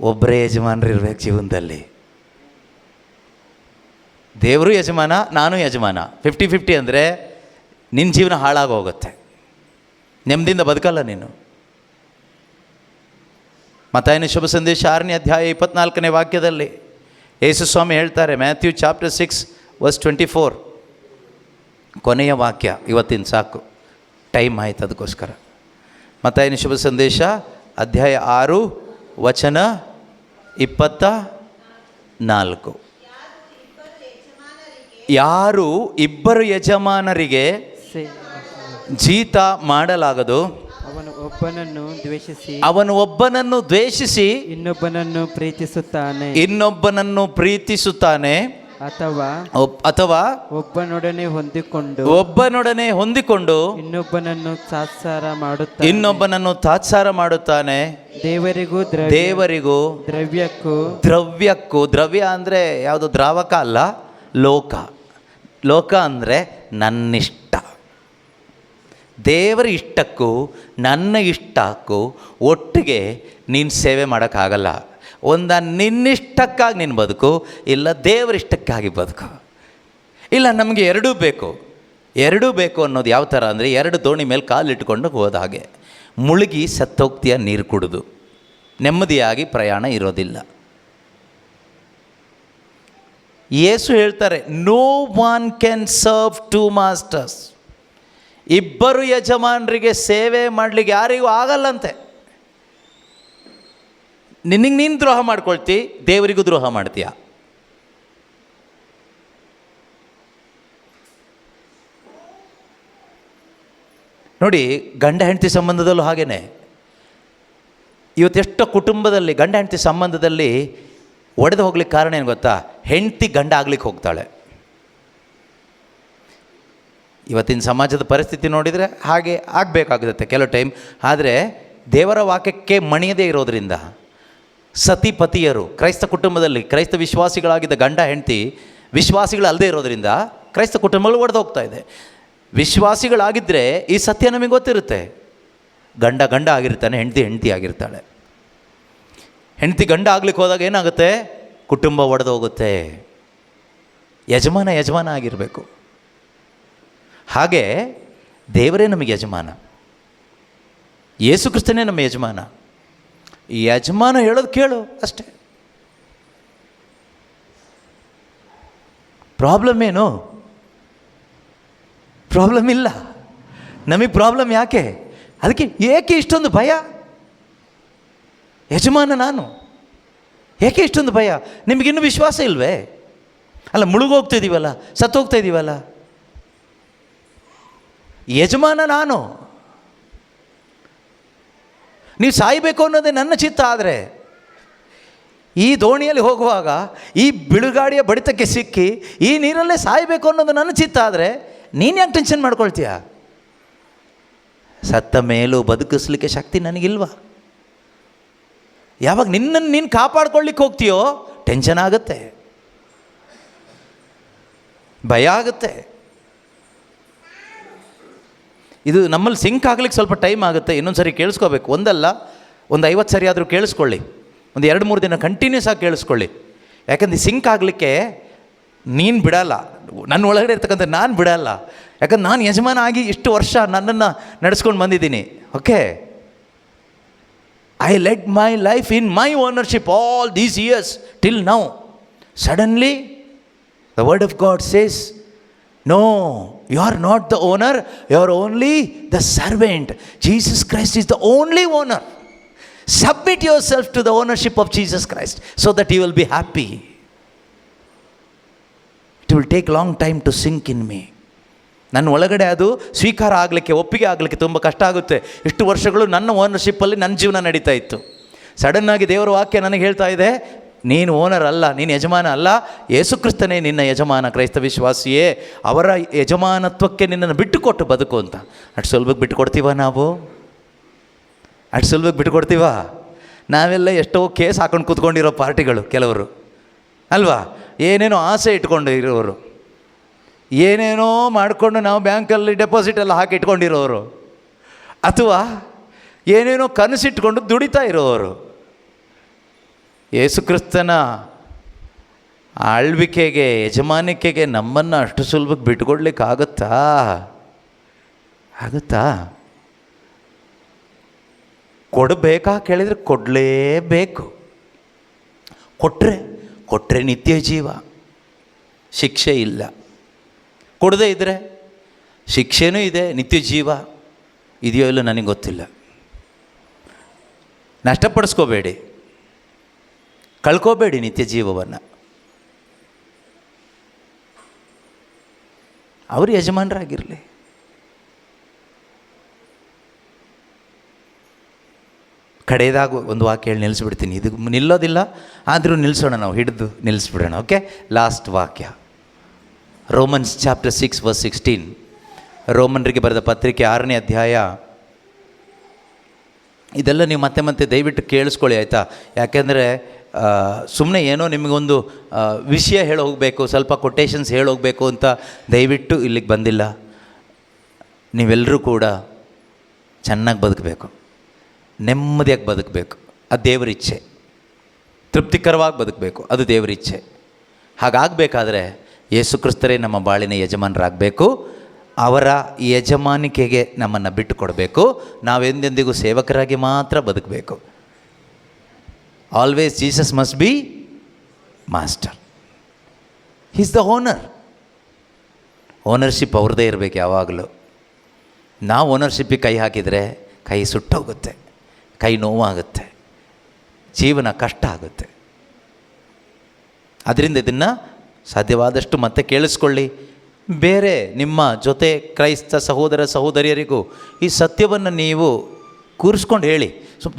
ಒಬ್ಬರೇ ಯಜಮಾನರು ಇರಬೇಕು ಜೀವನದಲ್ಲಿ. ದೇವರು ಯಜಮಾನ, ನಾನು ಯಜಮಾನ. 50-50 ಅಂದರೆ ನಿನ್ನ ಜೀವನ ಹಾಳಾಗೋಗುತ್ತೆ, ನೆಮ್ಮದಿಯಿಂದ ಬದುಕಲ್ಲ ನೀನು. ಮತ್ತಾಯನ ಶುಭ ಸಂದೇಶ 6ನೇ ಅಧ್ಯಾಯ 24ನೇ ವಾಕ್ಯದಲ್ಲಿ ಯೇಸು ಸ್ವಾಮಿ ಹೇಳ್ತಾರೆ, ಮ್ಯಾಥ್ಯೂ ಚಾಪ್ಟರ್ 6:24, ಕೊನೆಯ ವಾಕ್ಯ. ಇವತ್ತಿನ ಸಾಕು, ಟೈಮ್ ಆಯ್ತು, ಅದಕ್ಕೋಸ್ಕರ. ಮತ್ತಾಯನ ಶುಭ ಸಂದೇಶ ಅಧ್ಯಾಯ 6 ವಚನ 24. ಯಾರು ಇಬ್ಬರು ಯಜಮಾನರಿಗೆ ಜೀತ ಮಾಡಲಾಗದು, ಅವನು ಒಬ್ಬನನ್ನು ದ್ವೇಷಿಸಿ ಇನ್ನೊಬ್ಬನನ್ನು ಪ್ರೀತಿಸುತ್ತಾನೆ, ಅಥವಾ ಒಬ್ಬನೊಡನೆ ಹೊಂದಿಕೊಂಡು ಇನ್ನೊಬ್ಬನನ್ನು ತಾತ್ಸಾರ ಮಾಡುತ್ತಾನೆ. ದೇವರಿಗೂ ದ್ರವ್ಯಕ್ಕೂ, ದ್ರವ್ಯ ಅಂದರೆ ಯಾವುದು? ದ್ರಾವಕ ಅಲ್ಲ, ಲೋಕ ಅಂದರೆ ನನ್ನಿಷ್ಟ. ದೇವರ ಇಷ್ಟಕ್ಕೂ ನನ್ನ ಇಷ್ಟಕ್ಕೂ ಒಟ್ಟಿಗೆ ನೀನು ಸೇವೆ ಮಾಡೋಕ್ಕಾಗಲ್ಲ. ನಿನ್ನಿಷ್ಟಕ್ಕಾಗಿ ನೀನು ಬದುಕು, ಇಲ್ಲ ದೇವರ ಇಷ್ಟಕ್ಕಾಗಿ ಬದುಕು. ಇಲ್ಲ, ನಮಗೆ ಎರಡೂ ಬೇಕು. ಎರಡೂ ಬೇಕು ಅನ್ನೋದು ಯಾವ ಥರ ಅಂದರೆ, ಎರಡು ದೋಣಿ ಮೇಲೆ ಕಾಲಿಟ್ಕೊಂಡು ಹೋದ ಹಾಗೆ. ಮುಳುಗಿ ಸತ್ತೋಗ್ತೀಯ ನೀರು ಕುಡಿದು, ನೆಮ್ಮದಿಯಾಗಿ ಪ್ರಯಾಣ ಇರೋದಿಲ್ಲ. ಯೇಸು ಹೇಳ್ತಾರೆ, no one can serve two masters. ಇಬ್ಬರು ಯಜಮಾನರಿಗೆ ಸೇವೆ ಮಾಡಲಿಕ್ಕೆ ಯಾರಿಗೂ ಆಗಲ್ಲಂತೆ. ನಿನಗೆ ನೀನು ದ್ರೋಹ ಮಾಡ್ಕೊಳ್ತಿ, ದೇವರಿಗೂ ದ್ರೋಹ ಮಾಡ್ತೀಯ. ನೋಡಿ, ಗಂಡ ಹೆಂಡತಿ ಸಂಬಂಧದಲ್ಲೂ ಹಾಗೇ. ಇವತ್ತೆಷ್ಟೋ ಕುಟುಂಬದಲ್ಲಿ ಗಂಡ ಹೆಂಡತಿ ಸಂಬಂಧದಲ್ಲಿ ಒಡೆದು ಹೋಗ್ಲಿಕ್ಕೆ ಕಾರಣ ಏನು ಗೊತ್ತಾ? ಹೆಂಡತಿ ಗಂಡ ಆಗ್ಲಿಕ್ಕೆ ಹೋಗ್ತಾಳೆ. ಇವತ್ತಿನ ಸಮಾಜದ ಪರಿಸ್ಥಿತಿ ನೋಡಿದರೆ ಹಾಗೆ ಆಗಬೇಕಾಗುತ್ತೆ ಕೆಲವು ಟೈಮ್. ಆದರೆ ದೇವರ ವಾಕ್ಯಕ್ಕೆ ಮಣಿಯದೇ ಇರೋದರಿಂದ ಸತಿಪತಿಯರು ಕ್ರೈಸ್ತ ಕುಟುಂಬದಲ್ಲಿ, ಕ್ರೈಸ್ತ ವಿಶ್ವಾಸಿಗಳಾಗಿದ್ದ ಗಂಡ ಹೆಂಡತಿ ವಿಶ್ವಾಸಿಗಳಲ್ಲದೆ ಇರೋದರಿಂದ ಕ್ರೈಸ್ತ ಕುಟುಂಬಗಳು ಒಡೆದು ಹೋಗ್ತಾ ಇದೆ. ವಿಶ್ವಾಸಿಗಳಾಗಿದ್ದರೆ ಈ ಸತ್ಯ ನಮಗೆ ಗೊತ್ತಿರುತ್ತೆ. ಗಂಡ ಗಂಡ ಆಗಿರ್ತಾನೆ, ಹೆಂಡತಿ ಹೆಂಡತಿ ಆಗಿರ್ತಾಳೆ. ಹೆಂಡತಿ ಗಂಡ ಆಗ್ಲಿಕ್ಕೆ ಹೋದಾಗ ಏನಾಗುತ್ತೆ? ಕುಟುಂಬ ಒಡೆದು ಹೋಗುತ್ತೆ. ಯಜಮಾನ ಯಜಮಾನ ಆಗಿರಬೇಕು. ಹಾಗೆ ದೇವರೇ ನಮಗೆ ಯಜಮಾನ, ಯೇಸು ಕ್ರಿಸ್ತನೇ ನಮ್ಮ ಯಜಮಾನ. ಯಜಮಾನ ಹೇಳೋದು ಕೇಳು ಅಷ್ಟೇ. ಪ್ರಾಬ್ಲಮ್ ಏನು? ಪ್ರಾಬ್ಲಮ್ ಇಲ್ಲ. ನಮಗೆ ಪ್ರಾಬ್ಲಮ್ ಯಾಕೆ? ಅದಕ್ಕೆ ಏಕೆ ಇಷ್ಟೊಂದು ಭಯ? ಯಜಮಾನ ನಾನು, ಏಕೆ ಇಷ್ಟೊಂದು ಭಯ? ನಿಮಗಿನ್ನೂ ವಿಶ್ವಾಸ ಇಲ್ವೇ? ಅಲ್ಲ, ಮುಳುಗೋಗ್ತಿದ್ದೀವಲ್ಲ, ಸತ್ತೋಗ್ತಾ ಇದ್ದೀವಲ್ಲ. ಯಜಮಾನ ನಾನು, ನೀವು ಸಾಯಬೇಕು ಅನ್ನೋದೇ ನನ್ನ ಚಿತ್ತ. ಆದರೆ ಈ ದೋಣಿಯಲ್ಲಿ ಹೋಗುವಾಗ ಈ ಬಿಳುಗಾಡಿಯ ಬಡಿತಕ್ಕೆ ಸಿಕ್ಕಿ ಈ ನೀರಲ್ಲೇ ಸಾಯಬೇಕು ಅನ್ನೋದು ನನ್ನ ಚಿತ್ತ. ಆದರೆ ನೀನು ಯಾಕೆ ಟೆನ್ಷನ್ ಮಾಡ್ಕೊಳ್ತೀಯ? ಸತ್ತ ಮೇಲೂ ಬದುಕಿಸ್ಲಿಕ್ಕೆ ಶಕ್ತಿ ನನಗಿಲ್ವಾ? ಯಾವಾಗ ನಿನ್ನನ್ನು ನೀನು ಕಾಪಾಡ್ಕೊಳ್ಳಿಕ್ಕೆ ಹೋಗ್ತೀಯೋ ಟೆನ್ಷನ್ ಆಗುತ್ತೆ, ಭಯ ಆಗುತ್ತೆ. ಇದು ನಮ್ಮಲ್ಲಿ ಸಿಂಕ್ ಆಗ್ಲಿಕ್ಕೆ ಸ್ವಲ್ಪ ಟೈಮ್ ಆಗುತ್ತೆ. ಇನ್ನೊಂದು ಸರಿ ಕೇಳಿಸ್ಕೋಬೇಕು. ಒಂದಲ್ಲ, ಒಂದು 50 ಸರಿ ಆದರೂ ಕೇಳಿಸ್ಕೊಳ್ಳಿ. ಒಂದು 2-3 ದಿನ ಕಂಟಿನ್ಯೂಸ್ ಆಗಿ ಕೇಳಿಸ್ಕೊಳ್ಳಿ. ಯಾಕಂದ್ರೆ ಸಿಂಕ್ ಆಗಲಿಕ್ಕೆ ನೀನು ಬಿಡಲ್ಲ, ನನ್ನ ಒಳಗಡೆ ಇರ್ತಕ್ಕಂಥ ನಾನು ಬಿಡಲ್ಲ. ಯಾಕಂದ್ರೆ ನಾನು ಯಜಮಾನ ಆಗಿ ಇಷ್ಟು ವರ್ಷ ನನ್ನನ್ನು ನಡೆಸ್ಕೊಂಡು ಬಂದಿದ್ದೀನಿ. Okay, I led my life in my ownership all these years till now. Suddenly the word of God says, no, you are not the owner, you are only the servant. Jesus Christ is the only owner. Submit yourself to the ownership of Jesus Christ so that you will be happy. It will take long time to sink in me. ನನ್ನ ಒಳಗಡೆ ಅದು ಸ್ವೀಕಾರ ಆಗಲಿಕ್ಕೆ, ಒಪ್ಪಿಗೆ ಆಗಲಿಕ್ಕೆ ತುಂಬ ಕಷ್ಟ ಆಗುತ್ತೆ. ಇಷ್ಟು ವರ್ಷಗಳು ನನ್ನ ಓನರ್ಶಿಪ್ಪಲ್ಲಿ ನನ್ನ ಜೀವನ ನಡೀತಾ ಇತ್ತು. ಸಡನ್ನಾಗಿ ದೇವರ ವಾಕ್ಯ ನನಗೆ ಹೇಳ್ತಾ ಇದೆ, ನೀನು ಓನರ್ ಅಲ್ಲ, ನೀನು ಯಜಮಾನ ಅಲ್ಲ, ಯೇಸು ಕ್ರಿಸ್ತನೇ ನಿನ್ನ ಯಜಮಾನ. ಕ್ರೈಸ್ತ ವಿಶ್ವಾಸಿಯೇ, ಅವರ ಯಜಮಾನತ್ವಕ್ಕೆ ನಿನ್ನನ್ನು ಬಿಟ್ಟುಕೊಟ್ಟು ಬದುಕು ಅಂತ. ಅಷ್ಟು ಸುಲಭಕ್ಕೆ ಬಿಟ್ಟುಕೊಡ್ತೀವ ನಾವು? ಅಷ್ಟು ಸುಲಭಕ್ಕೆ ಬಿಟ್ಟುಕೊಡ್ತೀವ? ನಾವೆಲ್ಲ ಎಷ್ಟೋ ಕೇಸ್ ಹಾಕೊಂಡು ಕೂತ್ಕೊಂಡಿರೋ ಪಾರ್ಟಿಗಳು ಕೆಲವರು ಅಲ್ವಾ? ಏನೇನೋ ಆಸೆ ಇಟ್ಕೊಂಡು ಇರೋರು, ಏನೇನೋ ಮಾಡಿಕೊಂಡು ನಾವು ಬ್ಯಾಂಕಲ್ಲಿ ಡೆಪಾಸಿಟ್ ಎಲ್ಲ ಹಾಕಿ ಇಟ್ಕೊಂಡಿರೋರು, ಅಥವಾ ಏನೇನೋ ಕನಸಿಟ್ಕೊಂಡು ದುಡಿತಾ ಇರೋರು. ಯೇಸುಕ್ರಿಸ್ತನ ಆಳ್ವಿಕೆಗೆ, ಯಜಮಾನಿಕೆಗೆ ನಮ್ಮನ್ನು ಅಷ್ಟು ಸುಲಭಕ್ಕೆ ಬಿಟ್ಕೊಡ್ಲಿಕ್ಕೆ ಆಗುತ್ತಾ? ಕೊಡಬೇಕಾ ಕೇಳಿದರೆ ಕೊಡಲೇಬೇಕು. ಕೊಟ್ಟರೆ ನಿತ್ಯ ಜೀವ, ಶಿಕ್ಷೆ ಇಲ್ಲ. ಕೊಡದೇ ಇದ್ದರೆ ಶಿಕ್ಷೆನೂ ಇದೆ, ನಿತ್ಯ ಜೀವ ಇದೆಯೋ ಇಲ್ಲ ನನಗೆ ಗೊತ್ತಿಲ್ಲ. ನಷ್ಟಪಡಿಸ್ಕೋಬೇಡಿ, ಕಳ್ಕೋಬೇಡಿ ನಿತ್ಯ ಜೀವವನ್ನು. ಅವರು ಯಜಮಾನರಾಗಿರಲಿ. ಕಡೆಯದಾಗ ಒಂದು ವಾಕ್ಯ ಹೇಳಿ ನಿಲ್ಲಿಸ್ಬಿಡ್ತೀನಿ. ಇದು ನಿಲ್ಲೋದಿಲ್ಲ, ಆದರೂ ನಿಲ್ಲಿಸೋಣ, ನಾವು ಹಿಡಿದು ನಿಲ್ಲಿಸ್ಬಿಡೋಣ. ಓಕೆ, ಲಾಸ್ಟ್ ವಾಕ್ಯ ರೋಮನ್ಸ್ ಚಾಪ್ಟರ್ 6 verse 16. ರೋಮನ್ರಿಗೆ ಬರೆದ ಪತ್ರಿಕೆ 6ನೇ ಅಧ್ಯಾಯ. ಇದೆಲ್ಲ ನೀವು ಮತ್ತೆ ಮತ್ತೆ ದಯವಿಟ್ಟು ಕೇಳಿಸ್ಕೊಳ್ಳಿ, ಆಯಿತಾ? ಯಾಕೆಂದರೆ ಸುಮ್ಮನೆ ಏನೋ ನಿಮಗೊಂದು ವಿಷಯ ಹೇಳೋಗಬೇಕು, ಸ್ವಲ್ಪ ಕೊಟೇಶನ್ಸ್ ಹೇಳೋಗಬೇಕು ಅಂತ ದಯವಿಟ್ಟು ಇಲ್ಲಿಗೆ ಬಂದಿಲ್ಲ. ನೀವೆಲ್ಲರೂ ಕೂಡ ಚೆನ್ನಾಗಿ ಬದುಕಬೇಕು, ನೆಮ್ಮದಿಯಾಗಿ ಬದುಕಬೇಕು, ಅದು ದೇವರ ಇಚ್ಛೆ. ತೃಪ್ತಿಕರವಾಗಿ ಬದುಕಬೇಕು, ಅದು ದೇವರ ಇಚ್ಛೆ. ಹಾಗಾಗಬೇಕಾದ್ರೆ ಯೇಸು ಕ್ರಿಸ್ತರೇ ನಮ್ಮ ಬಾಳಿನ ಯಜಮಾನರಾಗಬೇಕು. ಅವರ ಯಜಮಾನಿಕೆಗೆ ನಮ್ಮನ್ನು ಬಿಟ್ಟು ಕೊಡಬೇಕು. ನಾವೆಂದೆಂದಿಗೂ ಸೇವಕರಾಗಿ ಮಾತ್ರ ಬದುಕಬೇಕು. Always Jesus must be master. Is the owner. Ownership ಅವ್ರದ್ದೇ ಇರಬೇಕು ಯಾವಾಗಲೂ. ನಾವು ಓನರ್ಶಿಪ್ಪಿಗೆ ಕೈ ಹಾಕಿದರೆ ಕೈ ಸುಟ್ಟೋಗುತ್ತೆ, ಕೈ ನೋವಾಗುತ್ತೆ, ಜೀವನ ಕಷ್ಟ ಆಗುತ್ತೆ. ಅದರಿಂದ ಇದನ್ನು ಸಾಧ್ಯವಾದಷ್ಟು ಮತ್ತೆ ಕೇಳಿಸ್ಕೊಳ್ಳಿ. ಬೇರೆ ನಿಮ್ಮ ಜೊತೆ ಕ್ರೈಸ್ತ ಸಹೋದರ ಸಹೋದರಿಯರಿಗೂ ಈ ಸತ್ಯವನ್ನು ನೀವು ಕೂರಿಸ್ಕೊಂಡು ಹೇಳಿ.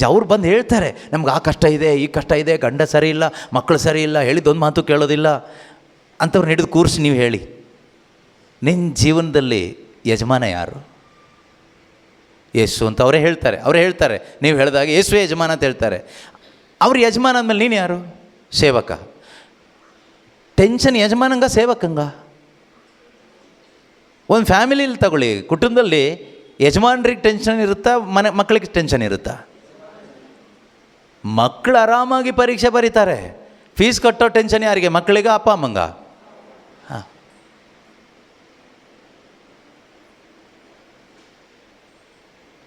ಅವ್ರು ಬಂದು ಹೇಳ್ತಾರೆ, ನಮ್ಗೆ ಆ ಕಷ್ಟ ಇದೆ, ಈ ಕಷ್ಟ ಇದೆ, ಗಂಡ ಸರಿ ಇಲ್ಲ, ಮಕ್ಕಳು ಸರಿ ಇಲ್ಲ, ಹೇಳಿದ್ದೊಂದು ಮಾತು ಕೇಳೋದಿಲ್ಲ ಅಂಥವ್ರನ್ನ ಹಿಡಿದು ಕೂರಿಸಿ ನೀವು ಹೇಳಿ. ನಿನ್ನ ಜೀವನದಲ್ಲಿ ಯಜಮಾನ ಯಾರು? ಯೇಸು ಅಂತ ಅವರೇ ಹೇಳ್ತಾರೆ. ನೀವು ಹೇಳಿದಾಗ ಯೇಸುವೇ ಯಜಮಾನ ಅಂತ ಹೇಳ್ತಾರೆ. ಅವ್ರು ಯಜಮಾನ ಅಂದಮೇಲೆ ನೀನು ಯಾರು? ಸೇವಕ. ಟೆನ್ಷನ್ ಯಜಮಾನಂಗ ಸೇವಕಂಗ? ಒಂದು ಫ್ಯಾಮಿಲಿಲಿ ತಗೊಳ್ಳಿ, ಕುಟುಂಬದಲ್ಲಿ ಯಜಮಾನ್ರಿಗೆ ಟೆನ್ಷನ್ ಇರುತ್ತಾ, ಮಕ್ಕಳಿಗೆ ಟೆನ್ಷನ್ ಇರುತ್ತಾ? ಮಕ್ಕಳು ಆರಾಮಾಗಿ ಪರೀಕ್ಷೆ ಬರೀತಾರೆ. ಫೀಸ್ ಕಟ್ಟೋ ಟೆನ್ಷನ್ ಯಾರಿಗೆ? ಮಕ್ಕಳಿಗೆ, ಅಪ್ಪ ಅಮ್ಮಂಗ? ಹಾಂ.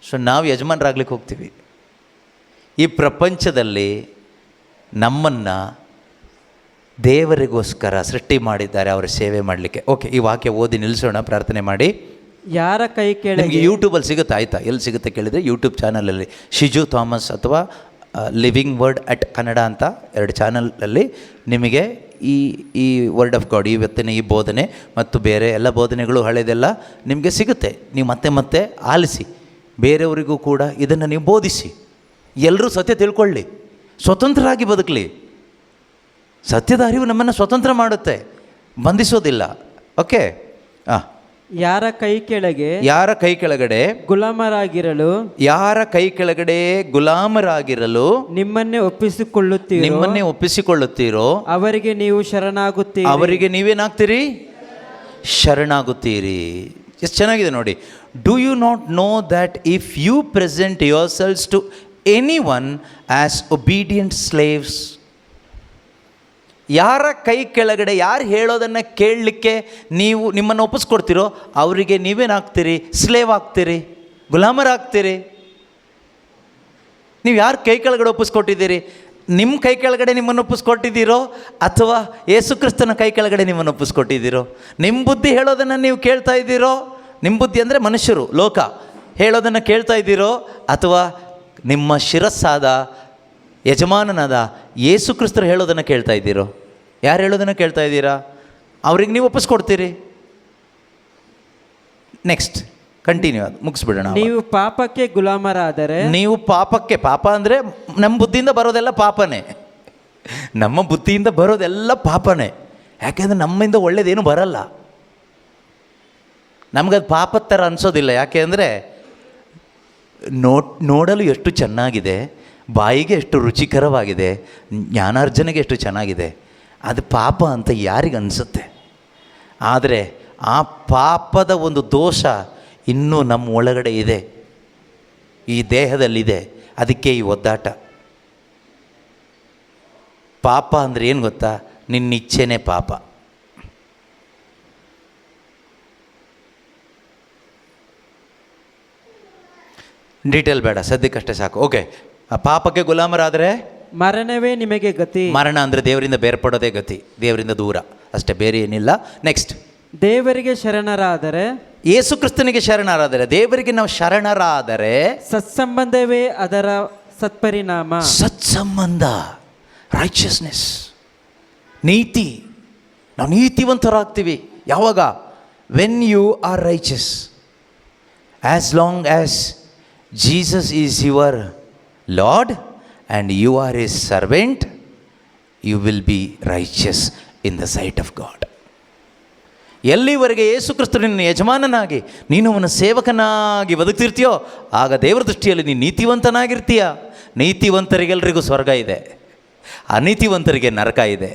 ಸೊ ನಾವು ಯಜಮಾನರಾಗ್ಲಿಕ್ಕೆ ಹೋಗ್ತೀವಿ. ಈ ಪ್ರಪಂಚದಲ್ಲಿ ನಮ್ಮನ್ನು ದೇವರಿಗೋಸ್ಕರ ಸೃಷ್ಟಿ ಮಾಡಿದ್ದಾರೆ, ಅವರ ಸೇವೆ ಮಾಡಲಿಕ್ಕೆ. ಓಕೆ, ಈ ವಾಕ್ಯ ಓದಿ ನಿಲ್ಲಿಸೋಣ, ಪ್ರಾರ್ಥನೆ ಮಾಡಿ. ಯಾರ ಕೈ ಕೆಳಗೆ? ನಿಮಗೆ ಯೂಟ್ಯೂಬಲ್ಲಿ ಸಿಗುತ್ತೆ, ಆಯಿತಾ? ಎಲ್ಲಿ ಸಿಗುತ್ತೆ ಕೇಳಿದರೆ ಯೂಟ್ಯೂಬ್ ಚಾನಲಲ್ಲಿ ಶಿಜು ಥಾಮಸ್ ಅಥವಾ ಲಿವಿಂಗ್ ವರ್ಡ್ ಅಟ್ ಕನ್ನಡ ಅಂತ 2 ಚಾನಲಲ್ಲಿ ನಿಮಗೆ ಈ ವರ್ಡ್ ಆಫ್ ಗಾಡ್, ಇವತ್ತಿನ ಈ ಬೋಧನೆ ಮತ್ತು ಬೇರೆ ಎಲ್ಲ ಬೋಧನೆಗಳು ಹಳೆದೆಲ್ಲ ನಿಮಗೆ ಸಿಗುತ್ತೆ. ನೀವು ಮತ್ತೆ ಮತ್ತೆ ಆಲಿಸಿ, ಬೇರೆಯವರಿಗೂ ಕೂಡ ಇದನ್ನು ನೀವು ಬೋಧಿಸಿ. ಎಲ್ಲರೂ ಸತ್ಯ ತಿಳ್ಕೊಳ್ಳಿ, ಸ್ವತಂತ್ರರಾಗಿ ಬದುಕಲಿ. ಸತ್ಯದ ಅರಿವು ನಮ್ಮನ್ನು ಸ್ವತಂತ್ರ ಮಾಡುತ್ತೆ, ಬಂಧಿಸೋದಿಲ್ಲ. ಓಕೆ. ಯಾರ ಕೈ ಕೆಳಗೆ? ಯಾರ ಕೈ ಕೆಳಗಡೆ ಗುಲಾಮರಾಗಿರಲು? ಯಾರ ಕೈ ಕೆಳಗಡೆ ಗುಲಾಮರಾಗಿರಲು ನಿಮ್ಮನ್ನೇ ಒಪ್ಪಿಸಿಕೊಳ್ಳುತ್ತೀರೋ ಅವರಿಗೆ ನೀವು ಶರಣಾಗುತ್ತೀರಿ. ಅವರಿಗೆ ನೀವೇನಾಗ್ತೀರಿ? ಶರಣಾಗುತ್ತೀರಿ. ಎಷ್ಟು ಚೆನ್ನಾಗಿದೆ ನೋಡಿ. Do you not know that if you present your selves to any one as obedient slaves, ಯಾರ ಕೈ ಕೆಳಗಡೆ ಯಾರು ಹೇಳೋದನ್ನು ಕೇಳಲಿಕ್ಕೆ ನೀವು ನಿಮ್ಮನ್ನು ಒಪ್ಪಿಸ್ಕೊಡ್ತೀರೋ ಅವರಿಗೆ ನೀವೇನಾಗ್ತೀರಿ? ಸ್ಲೇವ್ ಆಗ್ತೀರಿ, ಗುಲಾಮರಾಗ್ತೀರಿ. ನೀವು ಯಾರು ಕೈ ಕೆಳಗಡೆ ಒಪ್ಪಿಸ್ಕೊಟ್ಟಿದ್ದೀರಿ? ನಿಮ್ಮ ಕೈ ಕೆಳಗಡೆ ನಿಮ್ಮನ್ನು ಒಪ್ಪಿಸ್ಕೊಟ್ಟಿದ್ದೀರೋ ಅಥವಾ ಯೇಸು ಕ್ರಿಸ್ತನ ಕೈ ಕೆಳಗಡೆ ನಿಮ್ಮನ್ನು ಒಪ್ಪಿಸ್ಕೊಟ್ಟಿದ್ದೀರೋ? ನಿಮ್ಮ ಬುದ್ಧಿ ಹೇಳೋದನ್ನು ನೀವು ಕೇಳ್ತಾ ಇದ್ದೀರೋ? ನಿಮ್ಮ ಬುದ್ಧಿ ಅಂದರೆ ಮನುಷ್ಯರು, ಲೋಕ ಹೇಳೋದನ್ನು ಕೇಳ್ತಾ ಇದ್ದೀರೋ ಅಥವಾ ನಿಮ್ಮ ಶಿರಸ್ಸಾದ ಯಜಮಾನನಾದ ಯೇಸು ಕ್ರಿಸ್ತರು ಹೇಳೋದನ್ನು ಕೇಳ್ತಾ ಇದ್ದೀರೋ? ಯಾರು ಹೇಳೋದನ್ನು ಕೇಳ್ತಾ ಇದ್ದೀರಾ? ಅವ್ರಿಗೆ ನೀವು ಒಪ್ಪಿಸ್ಕೊಡ್ತೀರಿ. ನೆಕ್ಸ್ಟ್ ಕಂಟಿನ್ಯೂ, ಅದು ಮುಗಿಸ್ಬಿಡೋಣ. ನೀವು ಪಾಪಕ್ಕೆ ಗುಲಾಮರಾದರೆ? ನೀವು ಪಾಪಕ್ಕೆ, ಪಾಪ ಅಂದರೆ ನಮ್ಮ ಬುದ್ಧಿಯಿಂದ ಬರೋದೆಲ್ಲ ಪಾಪನೇ. ನಮ್ಮ ಬುದ್ಧಿಯಿಂದ ಬರೋದೆಲ್ಲ ಪಾಪನೇ. ಯಾಕೆಂದರೆ ನಮ್ಮಿಂದ ಒಳ್ಳೇದೇನು ಬರಲ್ಲ. ನಮಗದು ಪಾಪದ ಥರ ಅನಿಸೋದಿಲ್ಲ. ಯಾಕೆ ಅಂದರೆ ನೋಡಲು ಎಷ್ಟು ಚೆನ್ನಾಗಿದೆ, ಬಾಯಿಗೆ ಎಷ್ಟು ರುಚಿಕರವಾಗಿದೆ, ಜ್ಞಾನಾರ್ಜನೆಗೆ ಎಷ್ಟು ಚೆನ್ನಾಗಿದೆ, ಅದು ಪಾಪ ಅಂತ ಯಾರಿಗೆ ಅನಿಸುತ್ತೆ? ಆದರೆ ಆ ಪಾಪದ ಒಂದು ದೋಷ ಇನ್ನೂ ನಮ್ಮ ಒಳಗಡೆ ಇದೆ, ಈ ದೇಹದಲ್ಲಿದೆ. ಅದಕ್ಕೆ ಈ ಒದ್ದಾಟ. ಪಾಪ ಅಂದರೆ ಏನು ಗೊತ್ತಾ? ನಿನ್ನ ಇಚ್ಛೆನೇ ಪಾಪ. ಡೀಟೇಲ್ ಬೇಡ, ಸದ್ಯಕ್ಕಷ್ಟೇ ಸಾಕು. ಓಕೆ. ಪಾಪಕ್ಕೆ ಗುಲಾಮರಾದರೆ ಮರಣವೇ ನಿಮಗೆ ಗತಿ. ಮರಣ ಅಂದರೆ ದೇವರಿಂದ ಬೇರ್ಪಡೋದೇ ಗತಿ, ದೇವರಿಂದ ದೂರ ಅಷ್ಟೇ, ಬೇರೆ ಏನಿಲ್ಲ. ನೆಕ್ಸ್ಟ್, ದೇವರಿಗೆ ಶರಣರಾದರೆ? ಯೇಸು ಕ್ರಿಸ್ತನಿಗೆ ಶರಣರಾದರೆ, ದೇವರಿಗೆ ನಾವು ಶರಣರಾದರೆ ಸತ್ಸಂಬಂಧವೇ ಅದರ ಸತ್ಪರಿಣಾಮ. ಸತ್ಸಂಬಂಧ, ರೈಚಿಯಸ್ನೆಸ್, ನೀತಿ. ನಾವು ನೀತಿವಂತರಾಗ್ತೀವಿ ಯಾವಾಗ? When you are righteous. As long as Jesus is your Lord and you are His servant, you will be righteous in the sight of God. ಎಲ್ಲಿವರೆಗೆ ಯೇಸು ಕ್ರಿಸ್ತ ನಿನ್ನ ಯಜಮಾನನಾಗಿ ನೀನು ಅವನ ಸೇವಕನಾಗಿ ಬದುಕ್ತಿರ್ತೀಯೋ ಆಗ ದೇವರ ದೃಷ್ಟಿಯಲ್ಲಿ ನೀನು ನೀತಿವಂತನಾಗಿರ್ತೀಯ. ನೀತಿವಂತರಿಗೆಲ್ಲರಿಗೂ ಸ್ವರ್ಗ ಇದೆ, ಅನೀತಿವಂತರಿಗೆ ನರಕ ಇದೆ.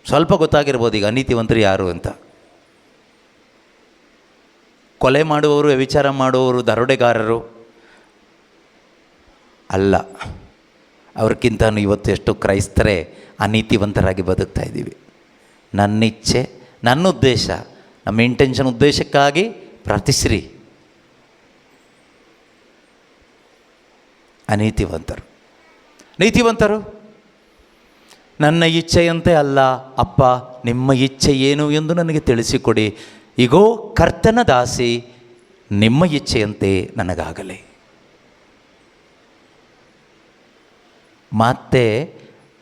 ಸ್ವಲ್ಪ ಗೊತ್ತಾಗಿರ್ಬೋದು ಈಗ ಅನೀತಿವಂತರು ಯಾರು ಅಂತ. ಕೊಲೆ ಮಾಡುವವರು, ವ್ಯಭಿಚಾರ ಮಾಡುವವರು, ದರೋಡೆಗಾರರು ಅಲ್ಲ. ಅವ್ರಿಗಿಂತ ಇವತ್ತು ಎಷ್ಟು ಕ್ರೈಸ್ತರೇ ಅನೀತಿವಂತರಾಗಿ ಬದುಕ್ತಾ ಇದ್ದೀವಿ. ನನ್ನ ಇಚ್ಛೆ, ನನ್ನ ಉದ್ದೇಶ ನಮ್ಮ ಇಂಟೆನ್ಷನ್ ಉದ್ದೇಶಕ್ಕಾಗಿ ಪ್ರಾರ್ಥಿಸಿರಿ. ಅನೀತಿವಂತರು, ನೀತಿವಂತರು ನನ್ನ ಇಚ್ಛೆಯಂತೆ ಅಲ್ಲ ಅಪ್ಪ, ನಿಮ್ಮ ಇಚ್ಛೆ ಏನು ಎಂದು ನನಗೆ ತಿಳಿಸಿಕೊಡಿ. ಇಗೋ ಕರ್ತನ ದಾಸಿ, ನಿಮ್ಮ ಇಚ್ಛೆಯಂತೆ ನನಗಾಗಲಿ. ಮತ್ತೆ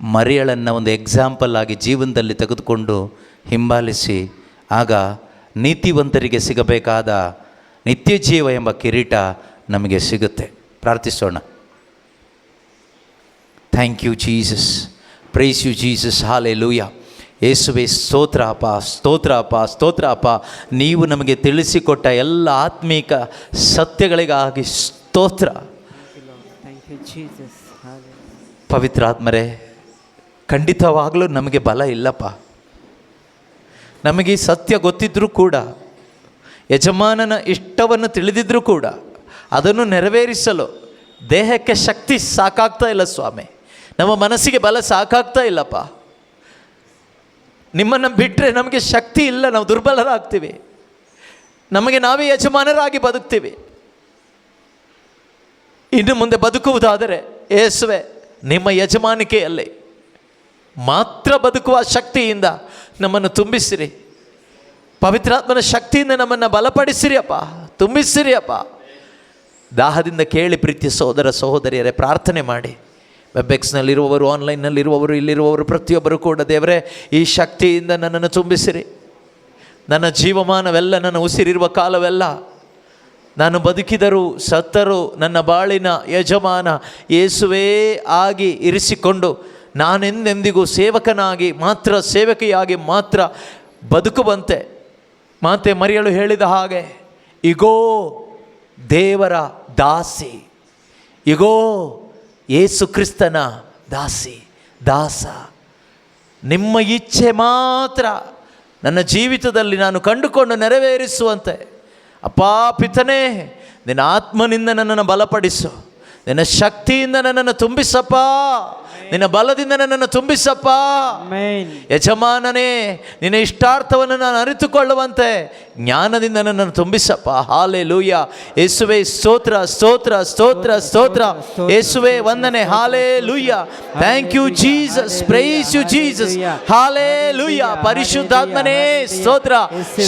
ಮರಿಯಳನ್ನು ಒಂದು ಎಕ್ಸಾಂಪಲ್ ಆಗಿ ಜೀವನದಲ್ಲಿ ತೆಗೆದುಕೊಂಡು ಹಿಂಬಾಲಿಸಿ, ಆಗ ನೀತಿವಂತರಿಗೆ ಸಿಗಬೇಕಾದ ನಿತ್ಯ ಜೀವ ಎಂಬ ಕಿರೀಟ ನಮಗೆ ಸಿಗುತ್ತೆ. ಪ್ರಾರ್ಥಿಸೋಣ. Thank you Jesus, praise you Jesus, hallelujah. ಯೇಸುವೇ ಸ್ತೋತ್ರ ಅಪ್ಪ, ಸ್ತೋತ್ರ ಅಪ್ಪ, ಸ್ತೋತ್ರ ಅಪ್ಪ. ನೀವು ನಮಗೆ ತಿಳಿಸಿಕೊಟ್ಟ ಎಲ್ಲ ಆತ್ಮೀಕ ಸತ್ಯಗಳಿಗಾಗಿ ಸ್ತೋತ್ರ. ಪವಿತ್ರಾತ್ಮರೇ, ಖಂಡಿತವಾಗಲೂ ನಮಗೆ ಬಲ ಇಲ್ಲಪ್ಪ. ನಮಗೆ ಈ ಸತ್ಯ ಗೊತ್ತಿದ್ದರೂ ಕೂಡ, ಯಜಮಾನನ ಇಷ್ಟವನ್ನು ತಿಳಿದಿದ್ದರೂ ಕೂಡ ಅದನ್ನು ನೆರವೇರಿಸಲು ದೇಹಕ್ಕೆ ಶಕ್ತಿ ಸಾಕಾಗ್ತಾ ಇಲ್ಲ ಸ್ವಾಮಿ. ನಮ್ಮ ಮನಸ್ಸಿಗೆ ಬಲ ಸಾಕಾಗ್ತಾ ಇಲ್ಲಪ್ಪ. ನಿಮ್ಮನ್ನು ಬಿಟ್ಟರೆ ನಮಗೆ ಶಕ್ತಿ ಇಲ್ಲ, ನಾವು ದುರ್ಬಲರಾಗ್ತೀವಿ, ನಮಗೆ ನಾವೇ ಯಜಮಾನರಾಗಿ ಬದುಕ್ತೀವಿ. ಇನ್ನು ಮುಂದೆ ಬದುಕುವುದಾದರೆ ಯೇಸುವೆ ನಿಮ್ಮ ಯಜಮಾನಿಕೆಯಲ್ಲಿ ಮಾತ್ರ ಬದುಕುವ ಶಕ್ತಿಯಿಂದ ನಮ್ಮನ್ನು ತುಂಬಿಸಿರಿ. ಪವಿತ್ರಾತ್ಮನ ಶಕ್ತಿಯಿಂದ ನಮ್ಮನ್ನು ಬಲಪಡಿಸಿರಿ ಅಪ್ಪ, ತುಂಬಿಸಿರಿ ಅಪ್ಪ. ದಾಹದಿಂದ ಕೇಳಿ ಪ್ರೀತಿಯ ಸಹೋದರ ಸಹೋದರಿಯರೇ, ಪ್ರಾರ್ಥನೆ ಮಾಡಿ. ವೆಬ್ಎಕ್ಸ್ನಲ್ಲಿರುವವರು, ಆನ್ಲೈನ್ನಲ್ಲಿರುವವರು, ಇಲ್ಲಿರುವವರು ಪ್ರತಿಯೊಬ್ಬರು ಕೂಡ ದೇವರೇ ಈ ಶಕ್ತಿಯಿಂದ ನನ್ನನ್ನು ತುಂಬಿಸಿರಿ. ನನ್ನ ಜೀವಮಾನವೆಲ್ಲ, ನನ್ನ ಉಸಿರಿರುವ ಕಾಲವೆಲ್ಲ, ನಾನು ಬದುಕಿದರೂ ಸತ್ತರೂ ನನ್ನ ಬಾಳಿನ ಯಜಮಾನ ಯೇಸುವೇ ಆಗಿ ಇರಿಸಿಕೊಂಡು ನಾನೆಂದೆಂದಿಗೂ ಸೇವಕನಾಗಿ ಮಾತ್ರ, ಸೇವಕಿಯಾಗಿ ಮಾತ್ರ ಬದುಕುವಂತೆ ಮಾತೆ ಮರಿಯಳು ಹೇಳಿದ ಹಾಗೆ, ಇಗೋ ದೇವರ ದಾಸಿ, ಇಗೋ ಯೇಸು ಕ್ರಿಸ್ತನ ದಾಸಿ, ದಾಸ, ನಿಮ್ಮ ಇಚ್ಛೆ ಮಾತ್ರ ನನ್ನ ಜೀವಿತದಲ್ಲಿ ನಾನು ಕಂಡುಕೊಂಡು ನೆರವೇರಿಸುವಂತೆ ಅಪ್ಪಾ ಪಿತನೇ, ನಿನ್ನ ಆತ್ಮನಿಂದ ನನ್ನನ್ನು ಬಲಪಡಿಸು, ನಿನ್ನ ಶಕ್ತಿಯಿಂದ ನನ್ನನ್ನು ತುಂಬಿಸಪ್ಪ, ನಿನ್ನ ಬಲದಿಂದ ನನ್ನನ್ನು ತುಂಬಿಸಪ್ಪ. ಯಜಮಾನನೇ, ನಿನ್ನ ಇಷ್ಟಾರ್ಥವನ್ನು ನಾನು ಅರಿತುಕೊಳ್ಳುವಂತೆ ಜ್ಞಾನದಿಂದ ನನ್ನನ್ನು ತುಂಬಿಸಪ್ಪ. ಹಾಲೆಲೂಯಾ. ಯೇಸುವೇ ಸ್ತೋತ್ರ, ಸ್ತೋತ್ರ, ಸ್ತೋತ್ರ, ಸ್ತೋತ್ರ. ಯೇಸುವೇ ವಂದನೆ. Hallelujah. Thank you Jesus, praise you Jesus. Hallelujah. ಪರಿಶುದ್ಧಾತ್ಮನೇ ಸ್ತೋತ್ರ,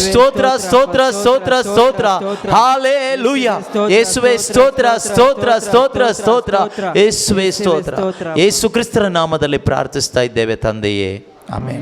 ಸ್ತೋತ್ರ, ಸ್ತೋತ್ರ, ಸ್ತೋತ್ರ, ಸ್ತೋತ್ರ. ಹಾಲೆಲೂಯಾ. ಯೇಸುವೇ ಸ್ತೋತ್ರ, ಸ್ತೋತ್ರ, ಸ್ತೋತ್ರ, ಸ್ತೋತ್ರ. ಯೇಸುವೇ ಸ್ತೋತ್ರ. ಯೇಸು ಕ್ರಿಸ್ತರ ನಾಮದಲ್ಲಿ ಪ್ರಾರ್ಥಿಸ್ತಾ ಇದ್ದೇವೆ ತಂದೆಯೇ, ಆಮೆನ್.